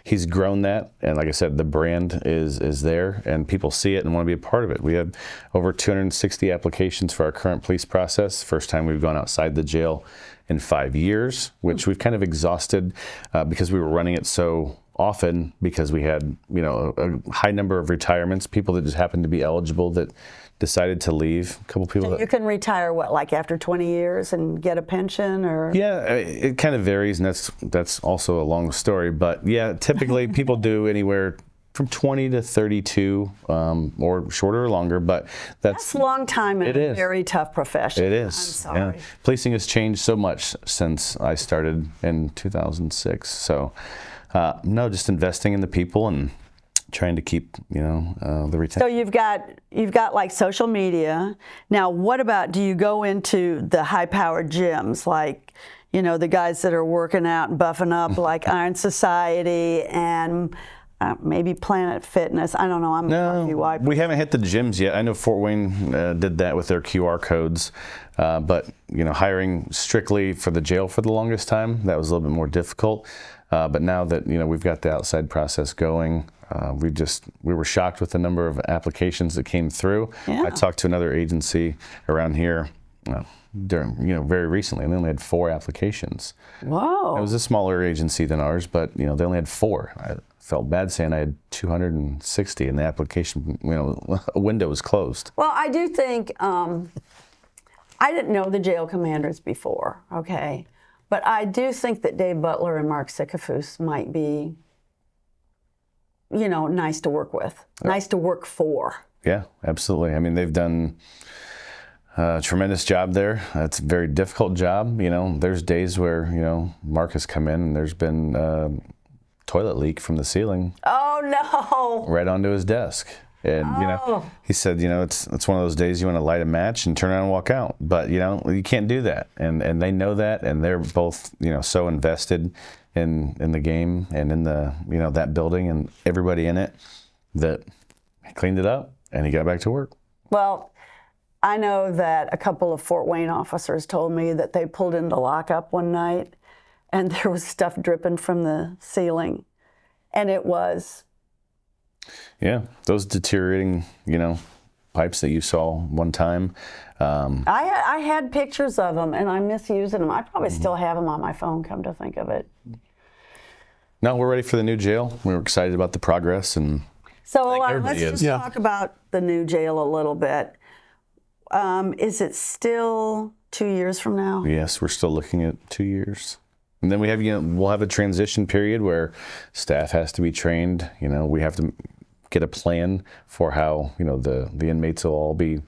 he's grown that. And like I said, the brand is there, and people see it and want to be a part of it. We have over 260 applications for our current police process. First time we've gone outside the jail in 5 years, which we've kind of exhausted because we were running it so often, because we had a high number of retirements, people that just happened to be eligible that decided to leave. A couple people.
So you can retire like after 20 years and get a pension, or?
Yeah, it kind of varies, and that's also a long story. But yeah, typically people do anywhere from 20 to 32, or shorter or longer. But that's
a long time in a very tough profession.
It is.
I'm sorry.
Yeah. Policing has changed so much since I started in 2006. So. No, just investing in the people and trying to keep, the retention.
So you've got like social media. Now, what about, do you go into the high-powered gyms, like, the guys that are working out and buffing up, like Iron Society and maybe Planet Fitness? I don't know.
No, we haven't hit the gyms yet. I know Fort Wayne did that with their QR codes, but hiring strictly for the jail for the longest time, that was a little bit more difficult. But now that we've got the outside process going, we were shocked with the number of applications that came through.
Yeah.
I talked to another agency around here very recently, and they only had 4 applications.
Whoa!
It was a smaller agency than ours, but they only had 4. I felt bad saying I had 260, and the application window was closed.
Well, I do think I didn't know the jail commanders before. Okay. But I do think that Dave Butler and Mark Sickafus might be, nice to work with, nice to work for.
Yeah, absolutely. They've done a tremendous job there. It's a very difficult job. There's days where, Mark has come in and there's been a toilet leak from the ceiling. Oh, no. Right onto his desk. And, he said, it's one of those days you want to light a match and turn around and walk out. But, you can't do that. And they know that. And they're both, so invested in the game and in the, that building and everybody in it, that he cleaned it up and he got back to work. Well,
I know that a couple of Fort Wayne officers told me that they pulled into lockup one night and there was stuff dripping from the ceiling. And it was...
Yeah, those deteriorating, pipes that you saw one time.
I had pictures of them, and I miss using them. I probably still have them on my phone, come to think of it.
No, we're ready for the new jail. We're excited about the progress. And
so let's just talk about the new jail a little bit. Is it still 2 years from now?
Yes, we're still looking at 2 years. And then we have, we'll have a transition period where staff has to be trained. We have to get a plan for how, the inmates will all be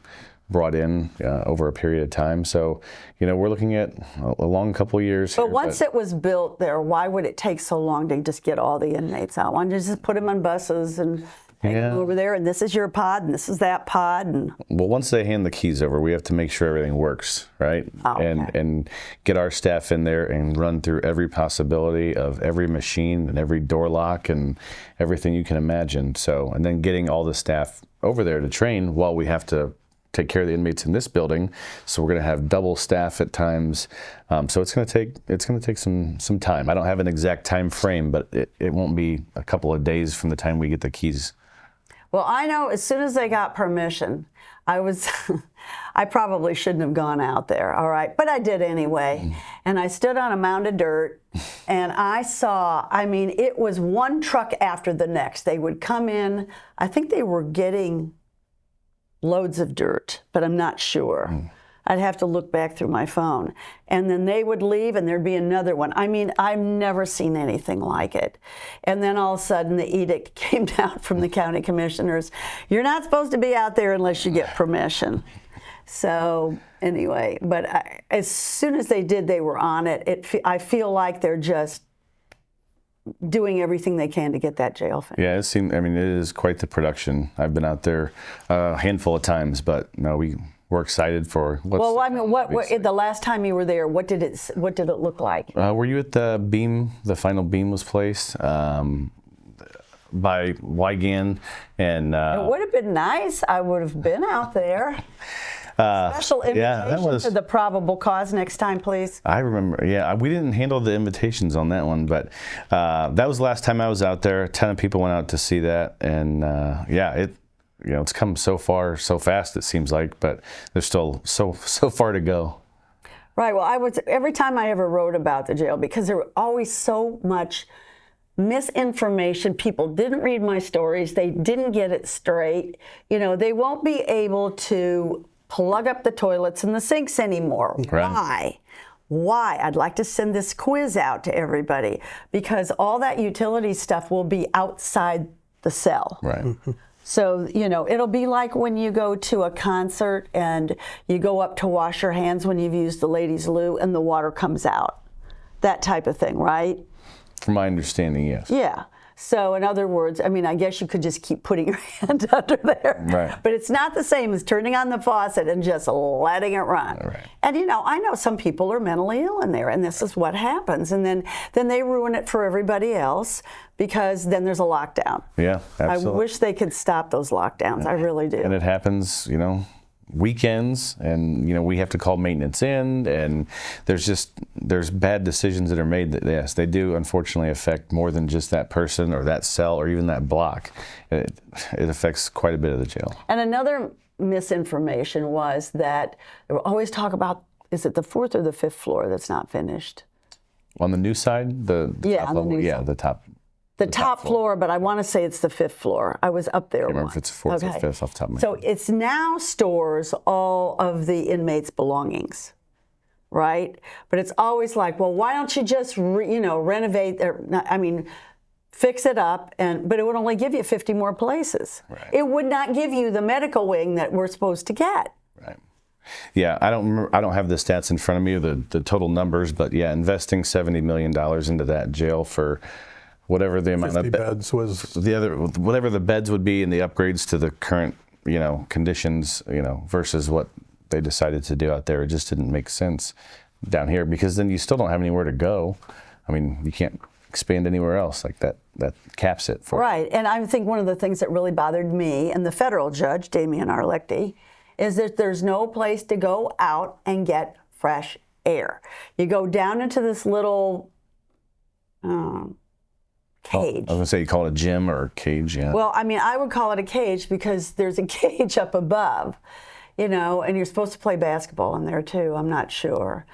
brought in over a period of time. So, we're looking at a long couple of years.
But once it was built there, why would it take so long to just get all the inmates out? Why don't you just put them on buses and Take
Yeah.
them over there, and this is your pod, and this is that pod, and
Well, once they hand the keys over, we have to make sure everything works, right? And get our staff in there and run through every possibility of every machine and every door lock and everything you can imagine. So, and then getting all the staff over there to train while we have to take care of the inmates in this building. So we're going to have double staff at times. So it's going to take some time. I don't have an exact time frame, but it won't be a couple of days from the time we get the keys.
well, I know as soon as they got permission, I probably shouldn't have gone out there, all right, but I did anyway. And I stood on a mound of dirt, and I saw, I mean, it was one truck after the next. They would come in, I think they were getting loads of dirt, but I'm not sure. I'd have to look back through my phone. And then they would leave, and there'd be another one. I mean, I've never seen anything like it. And then all of a sudden, the edict came down from the county commissioners. You're not supposed to be out there unless you get permission. So anyway, but as soon as they did, they were on it. I feel like they're just doing everything they can to get that jail finished.
Yeah, it is quite the production. I've been out there a handful of times, but no, we're excited for what's.
Well, I mean, what the last time you were there, what did it look like?
Were you at the beam? The final beam was placed by Wygan, and
It would have been nice. I would have been out there. Special invitation to the probable cause next time, please.
I remember, we didn't handle the invitations on that one, but that was the last time I was out there. A ton of people went out to see that, and it's come so far, so fast it seems like, but there's still so far to go.
Right. Well, every time I ever wrote about the jail, because there was always so much misinformation. People didn't read my stories. They didn't get it straight. They won't be able to plug up the toilets and the sinks anymore.
Right.
Why? I'd like to send this quiz out to everybody, because all that utility stuff will be outside the cell.
Right.
So, it'll be like when you go to a concert and you go up to wash your hands when you've used the ladies' loo and the water comes out. That type of thing, right?
From my understanding, yes.
Yeah. So in other words, I guess you could just keep putting your hand under there.
Right.
But it's not the same as turning on the faucet and just letting it run.
Right.
And I know some people are mentally ill in there, and this is what happens. And then they ruin it for everybody else, because then there's a lockdown.
Yeah, absolutely.
I wish they could stop those lockdowns. I really do.
And it happens, weekends, and we have to call maintenance in, and there's bad decisions that are made that, yes, they do unfortunately affect more than just that person or that cell or even that block. It affects quite a bit of the jail.
And another misinformation was that they will always talk about, is it the 4th or the 5th floor that's not finished?
On the new side, the top level, the top.
The top floor, but I want to say it's the 5th floor. I was up there
I can't remember
once.
if it's 4th or 5th off the top of my
So
head.
it's now stores all of the inmates' belongings, right? But it's always like, well, why don't you just renovate, fix it up, but it would only give you 50 more places.
Right.
It would not give you the medical wing that we're supposed to get.
Right. Yeah, I don't have the stats in front of me, the total numbers, but yeah, investing $70 million into that jail for whatever the amount
50
of
beds was
whatever the beds would be and the upgrades to the current conditions, versus what they decided to do out there. It just didn't make sense down here, because then you still don't have anywhere to go. You can't expand anywhere else. Like that caps it for
Right. And I think one of the things that really bothered me and the federal judge, Damian Arlecki, is that there's no place to go out and get fresh air. You go down into this little cage.
I was going to say, you call it a gym or a cage, yeah.
Well, I would call it a cage, because there's a cage up above, and you're supposed to play basketball in there too, I'm not sure.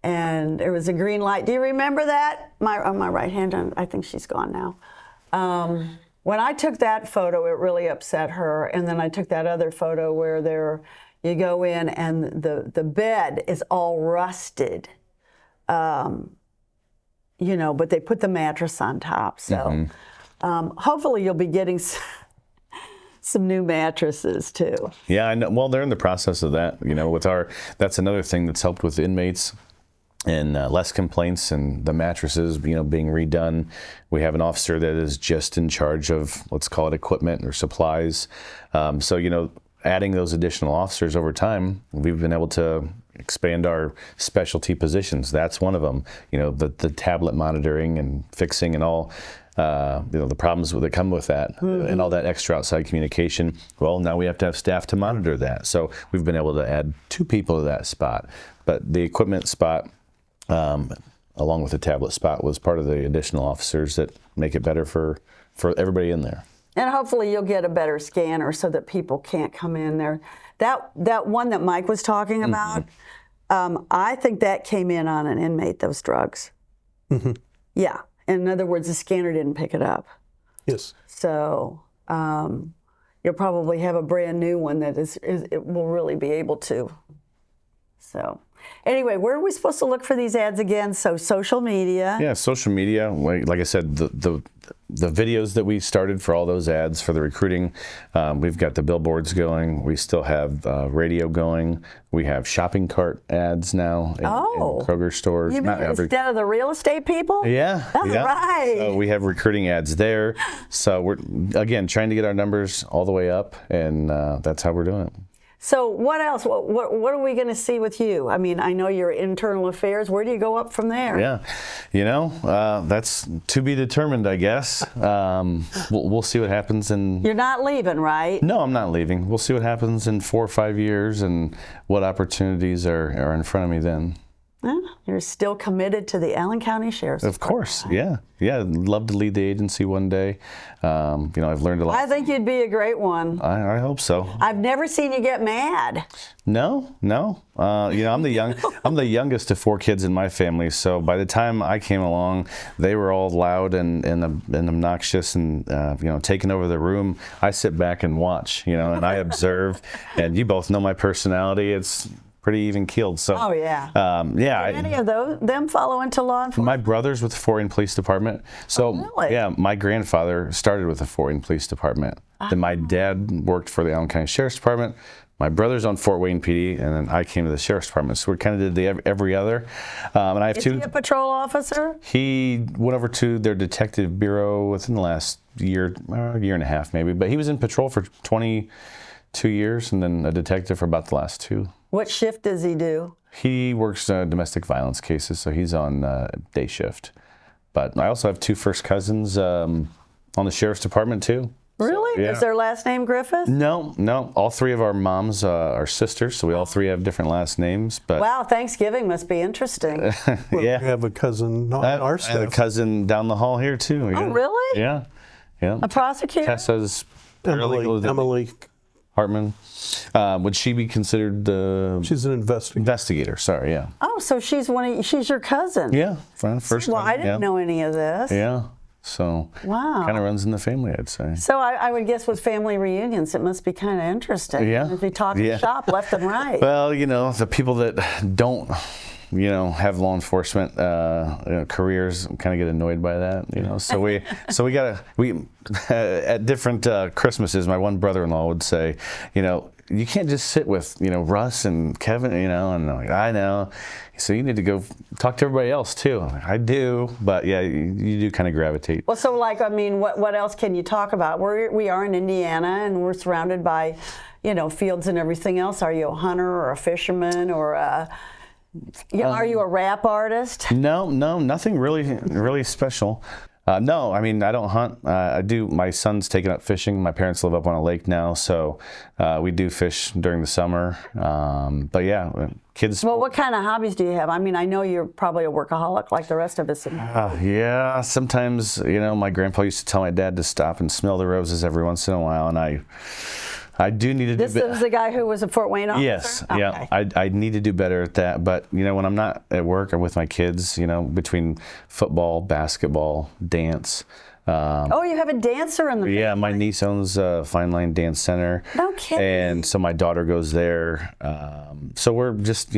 And there was a green light. Do you remember that? On my right hand, I think she's gone now. When I took that photo, it really upset her. And then I took that other photo where you go in and the bed is all rusted. But they put the mattress on top. So hopefully you'll be getting some new mattresses too.
Yeah, I know. Well, they're in the process of that. That's another thing that's helped with inmates. and less complaints, and the mattresses, being redone. We have an officer that is just in charge of, let's call it, equipment or supplies. So, adding those additional officers over time, we've been able to expand our specialty positions. That's one of them. The tablet monitoring and fixing and all, the problems that come with that, and all that extra outside communication. Well, now we have to have staff to monitor that. So we've been able to add 2 people to that spot. But the equipment spot, along with the tablet spot, was part of the additional officers that make it better for everybody in there.
And hopefully you'll get a better scanner so that people can't come in there. That one that Mike was talking about, I think that came in on an inmate, those drugs.
Mm-hmm.
Yeah. In other words, the scanner didn't pick it up.
Yes.
So you'll probably have a brand new one that it will really be able to. So anyway, where are we supposed to look for these ads again? So social media.
Yeah, social media. Like I said, the videos that we started for all those ads for the recruiting, we've got the billboards going. We still have radio going. We have shopping cart ads now in Kroger stores.
You mean instead of the real estate people?
Yeah.
That's right.
So we have recruiting ads there. So we're, again, trying to get our numbers all the way up, and that's how we're doing it.
So what else? What are we going to see with you? I mean, I know you're internal affairs. Where do you go up from there?
Yeah, that's to be determined, I guess. We'll see what happens in...
You're not leaving, right?
No, I'm not leaving. We'll see what happens in 4 or 5 years and what opportunities are in front of me then.
You're still committed to the Allen County Sheriff's Department.
Of course, yeah. I'd love to lead the agency one day. I've learned a lot.
I think you'd be a great one.
I hope so.
I've never seen you get mad.
No. I'm the youngest of 4 kids in my family. So by the time I came along, they were all loud and obnoxious and taking over the room. I sit back and watch, and I observe. And you both know my personality. It's pretty even keeled. So,
oh yeah.
Yeah.
Did any of them follow into law enforcement?
My brother's with the Fort Wayne Police Department. So,
really?
Yeah, my grandfather started with the Fort Wayne Police Department. Then my dad worked for the Allen County Sheriff's Department. My brother's on Fort Wayne PD, and then I came to the Sheriff's Department. So we kind of did the every other. And I have 2.
Is he a patrol officer?
He went over to their detective bureau within the last year and a half maybe. But he was in patrol for 22 years, and then a detective for about the last 2.
What shift does he do?
He works domestic violence cases, so he's on day shift. But I also have 2 first cousins on the Sheriff's Department, too.
Really?
So, yeah.
Is their last name Griffith?
No. All 3 of our moms are sisters, so we all 3 have different last names. But
wow, Thanksgiving must be interesting.
Well,
yeah.
You have a cousin on our staff.
I have a cousin down the hall here, too.
Oh, really?
Yeah.
A prosecutor?
Tessa's
Emily
Hartman. Would she be considered
she's an investigator.
Investigator, sorry, yeah.
Oh, so she's your cousin.
Yeah, first
Well, I
cousin,
didn't know any of this.
Yeah, so
wow.
Kind of runs in the family, I'd say.
So I would guess with family reunions, it must be kind of interesting.
Yeah.
If we talk shop left and right.
Well, the people that don't, have law enforcement careers kind of get annoyed by that, So we at different Christmases, my one brother-in-law would say, you can't just sit with, Russ and Kevin, and I'm like, I know. So you need to go talk to everybody else too. I'm like, I do, but yeah, you do kind of gravitate.
Well, so what else can you talk about? We are in Indiana, and we're surrounded by, fields and everything else. Are you a hunter or a fisherman or are you a rap artist?
No, nothing really special. No, I mean, I don't hunt. I do. My son's taken up fishing. My parents live up on a lake now, so we do fish during the summer. But yeah, kids.
Well, what kind of hobbies do you have? I mean, I know you're probably a workaholic like the rest of us.
Yeah, sometimes, my grandpa used to tell my dad to stop and smell the roses every once in a while, and I do need to do better.
This was the guy who was a Fort Wayne officer?
Yes,
okay.
Yeah. I need to do better at that. But, when I'm not at work, I'm with my kids, between football, basketball, dance.
Oh, you have a dancer in the family?
Yeah, my niece owns a Fine Line Dance Center.
No kidding.
And so my daughter goes there. So we're just,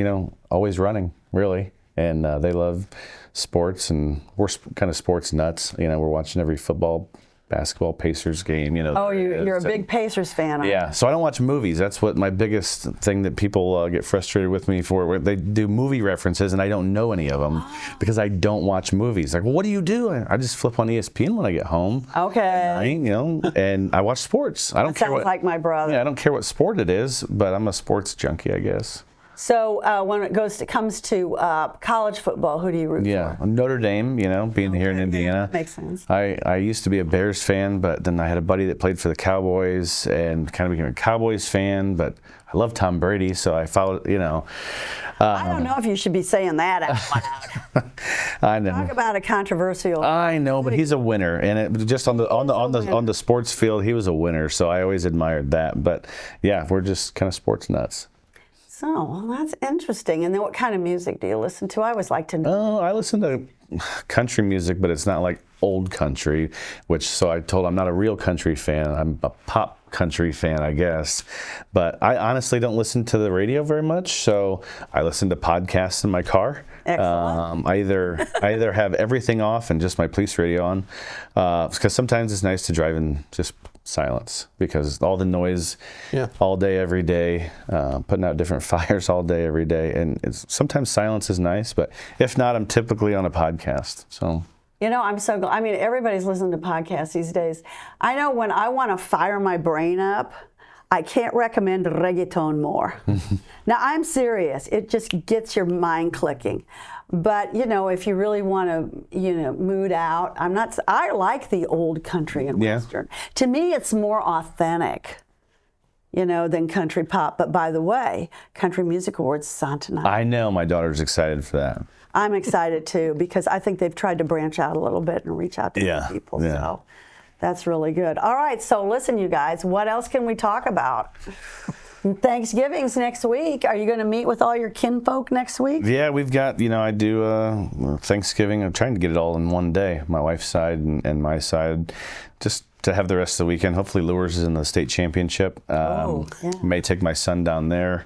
always running, really. And they love sports, and we're kind of sports nuts. We're watching every football basketball Pacers game,
Oh, you're a big Pacers fan.
Yeah, so I don't watch movies. That's what my biggest thing that people get frustrated with me for, where they do movie references and I don't know any of them because I don't watch movies. Like, well, what do you do? I just flip on ESPN when I get home.
Okay.
And I watch sports. I don't care
Sounds like my brother.
Yeah, I don't care what sport it is, but I'm a sports junkie, I guess.
So when it comes to college football, who do you root for?
Yeah, Notre Dame, being here in Indiana.
Makes sense.
I used to be a Bears fan, but then I had a buddy that played for the Cowboys and kind of became a Cowboys fan, but I love Tom Brady, so I followed,
I don't know if you should be saying that out loud.
I know.
Talk about a controversial.
I know, but he's a winner, and it just on the sports field, he was a winner, so I always admired that. But yeah, we're just kind of sports nuts.
So, well, that's interesting. And then what kind of music do you listen to? I always like to know.
Oh, I listen to country music, but it's not like old country, so I told I'm not a real country fan. I'm a pop country fan, I guess. But I honestly don't listen to the radio very much, so I listen to podcasts in my car.
Excellent.
I either have everything off and just my police radio on, because sometimes it's nice to drive in just silence, because all the noise all day, every day, putting out different fires all day, every day, and sometimes silence is nice, but if not, I'm typically on a podcast. So.
I'm so glad. I mean, everybody's listening to podcasts these days. I know when I want to fire my brain up, I can't recommend reggaeton more. Now, I'm serious. It just gets your mind clicking. But, if you really want to, mood out, I like the old country and Western. To me, it's more authentic, than country pop. But by the way, Country Music Awards is on tonight.
I know, my daughter's excited for that.
I'm excited too, because I think they've tried to branch out a little bit and reach out to more people.
Yeah.
So that's really good. All right, so listen, you guys, what else can we talk about? Thanksgiving's next week. Are you going to meet with all your kinfolk next week?
Yeah, we've got, I do Thanksgiving. I'm trying to get it all in one day, my wife's side and my side, just to have the rest of the weekend. Hopefully Lures is in the state championship. May take my son down there.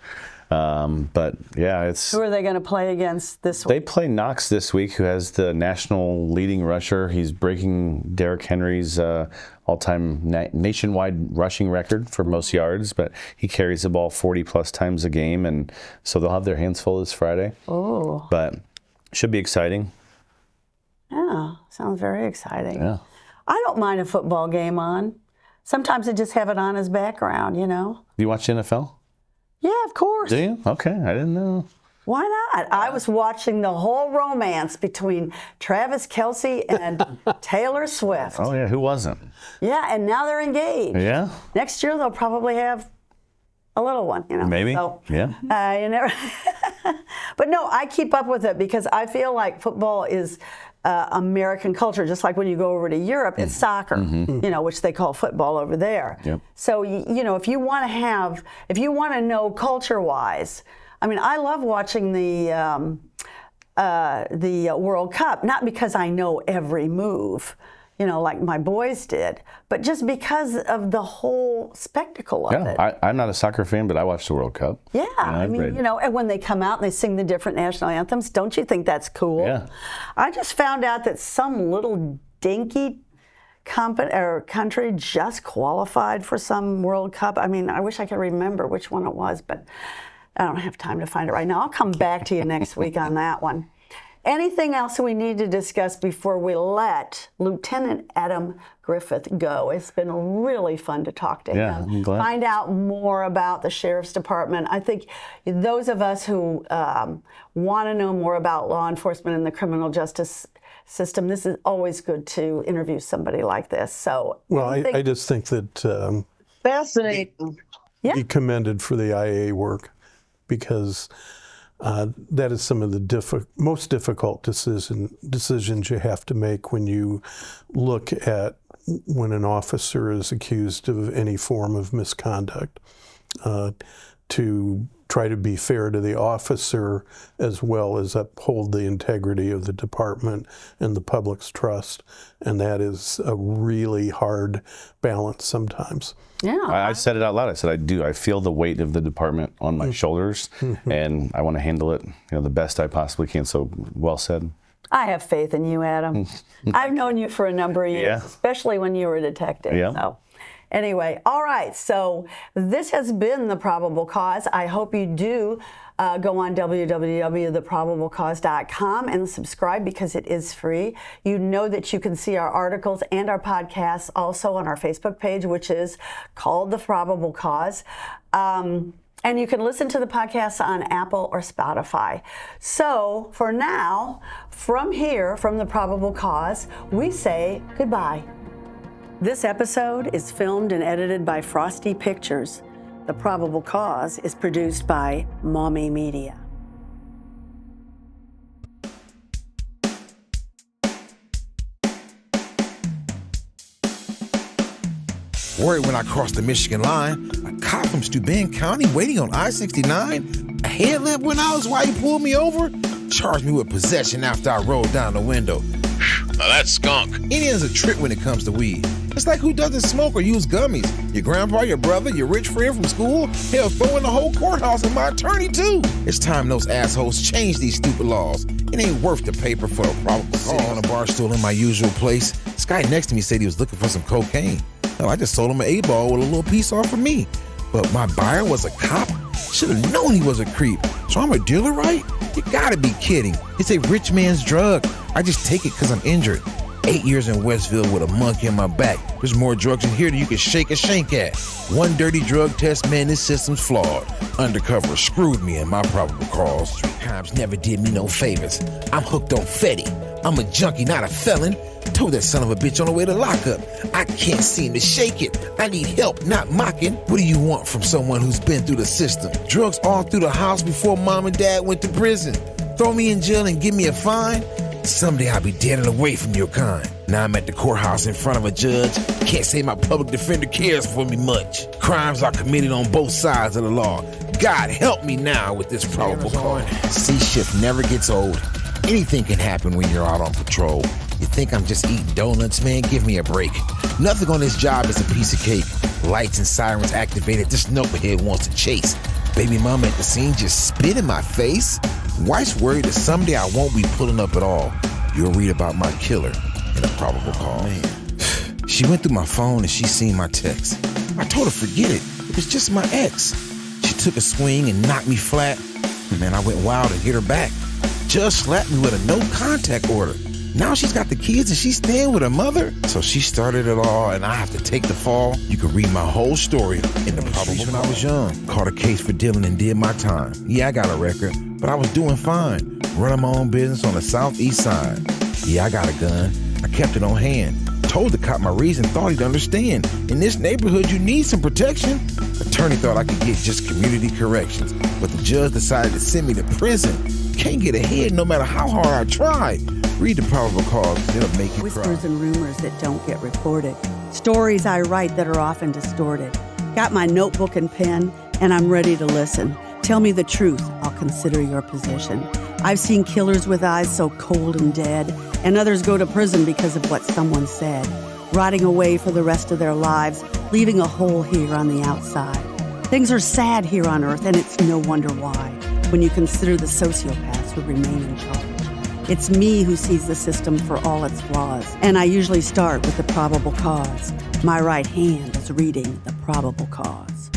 But yeah,
Who are they going to play against this week?
They play Knox this week, who has the national leading rusher. He's breaking Derrick Henry's all-time nationwide rushing record for most yards, but he carries the ball 40-plus times a game, and so they'll have their hands full this Friday.
Oh.
But should be exciting.
Yeah, sounds very exciting.
Yeah.
I don't mind a football game on. Sometimes I just have it on as background,
Do you watch the NFL?
Yeah, of course.
Do you? Okay, I didn't know.
Why not? I was watching the whole romance between Travis Kelce and Taylor Swift.
Oh, yeah, who wasn't?
Yeah, and now they're engaged.
Yeah.
Next year they'll probably have a little one,
Maybe,
So,
yeah.
You never. But no, I keep up with it because I feel like football is American culture. Just like when you go over to Europe, it's soccer, which they call football over there.
Yep.
So if you want to know culture-wise, I mean, I love watching the World Cup, not because I know every move, like my boys did, but just because of the whole spectacle of it.
I'm not a soccer fan, but I watch the World Cup.
Yeah, I mean, and when they come out and they sing the different national anthems, don't you think that's cool?
Yeah.
I just found out that some little dinky company or country just qualified for some World Cup. I mean, I wish I could remember which one it was, but I don't have time to find it right now. I'll come back to you next week on that one. Anything else we need to discuss before we let Lieutenant Adam Griffith go? It's been really fun to talk to him.
I'm glad.
Find out more about the Sheriff's Department. I think those of us who want to know more about law enforcement and the criminal justice system, this is always good to interview somebody like this. So,
well, I just think that
fascinating.
Be commended for the IA work, because that is some of the most difficult decisions you have to make when you look at when an officer is accused of any form of misconduct, to try to be fair to the officer as well as uphold the integrity of the department and the public's trust. And that is a really hard balance sometimes.
Yeah.
I said it out loud. I said, I feel the weight of the department on my shoulders, and I want to handle it the best I possibly can. So well said.
I have faith in you, Adam. I've known you for a number of years, especially when you were a detective.
Yeah.
So. Anyway, all right, so this has been The Probable Cause. I hope you do go on www.theprobablecause.com and subscribe because it is free. You know that you can see our articles and our podcasts also on our Facebook page, which is called The Probable Cause. And you can listen to the podcast on Apple or Spotify. So for now, from here, from The Probable Cause, we say goodbye. This episode is filmed and edited by Frosty Pictures. The Probable Cause is produced by Maumee Media.
Worried when I crossed the Michigan line, a cop from Steuben County waiting on I-69. A headlamp went out while he pulled me over, charged me with possession after I rolled down the window. Now that's skunk. Indians a trick when it comes to weed. It's like who doesn't smoke or use gummies? Your grandpa, your brother, your rich friend from school? Hell, throw in the whole courthouse and my attorney too. It's time those assholes change these stupid laws. It ain't worth the paper for a probable cause. Sitting on a bar stool in my usual place, this guy next to me said he was looking for some cocaine. Hell, I just sold him an 8-ball with a little piece off for me. But my buyer was a cop? Should've known he was a creep. So I'm a dealer, right? You gotta be kidding. It's a rich man's drug. I just take it because I'm injured. 8 years in Westville with a monkey on my back. There's more drugs in here than you can shake a shank at. One dirty drug test, man, this system's flawed. Undercover screwed me in my probable cause. Street crimes never did me no favors. I'm hooked on Fetty. I'm a junkie, not a felon. Told that son of a bitch on the way to lockup. I can't seem to shake it. I need help, not mocking. What do you want from someone who's been through the system? Drugs all through the house before mom and dad went to prison. Throw me in jail and give me a fine? Someday I'll be dead and away from your kind. Now I'm at the courthouse in front of a judge. Can't say my public defender cares for me much. Crimes are committed on both sides of the law. God help me now with this probable cause. C-shift never gets old. Anything can happen when you're out on patrol. You think I'm just eating donuts, man? Give me a break. Nothing on this job is a piece of cake. Lights and sirens activated. This knucklehead wants to chase. Baby mama at the scene just spit in my face. Wife's worried that someday I won't be pulling up at all. You'll read about my killer in a probable cause. Man. She went through my phone and she seen my text. I told her forget it. It was just my ex. She took a swing and knocked me flat. Man, I went wild and hit her back. Judge slapped me with a no contact order. Now she's got the kids and she's staying with her mother. So she started it all and I have to take the fall. You can read my whole story in the probable cause. When I was young, caught a case for dealing and did my time. Yeah, I got a record, but I was doing fine. Running my own business on the southeast side. Yeah, I got a gun. I kept it on hand. Told the cop my reason, thought he'd understand. In this neighborhood, you need some protection. Attorney thought I could get just community corrections, but the judge decided to send me to prison. Can't get ahead no matter how hard I try. Read the probable cause, it'll make you
Whispers
cry.
and rumors that don't get reported. Stories I write that are often distorted. Got my notebook and pen, and I'm ready to listen. Tell me the truth, I'll consider your position. I've seen killers with eyes so cold and dead, and others go to prison because of what someone said, rotting away for the rest of their lives, leaving a hole here on the outside. Things are sad here on earth, and it's no wonder why, when you consider the sociopaths who remain in charge. It's me who sees the system for all its flaws, and I usually start with the probable cause. My right hand is reading the probable cause.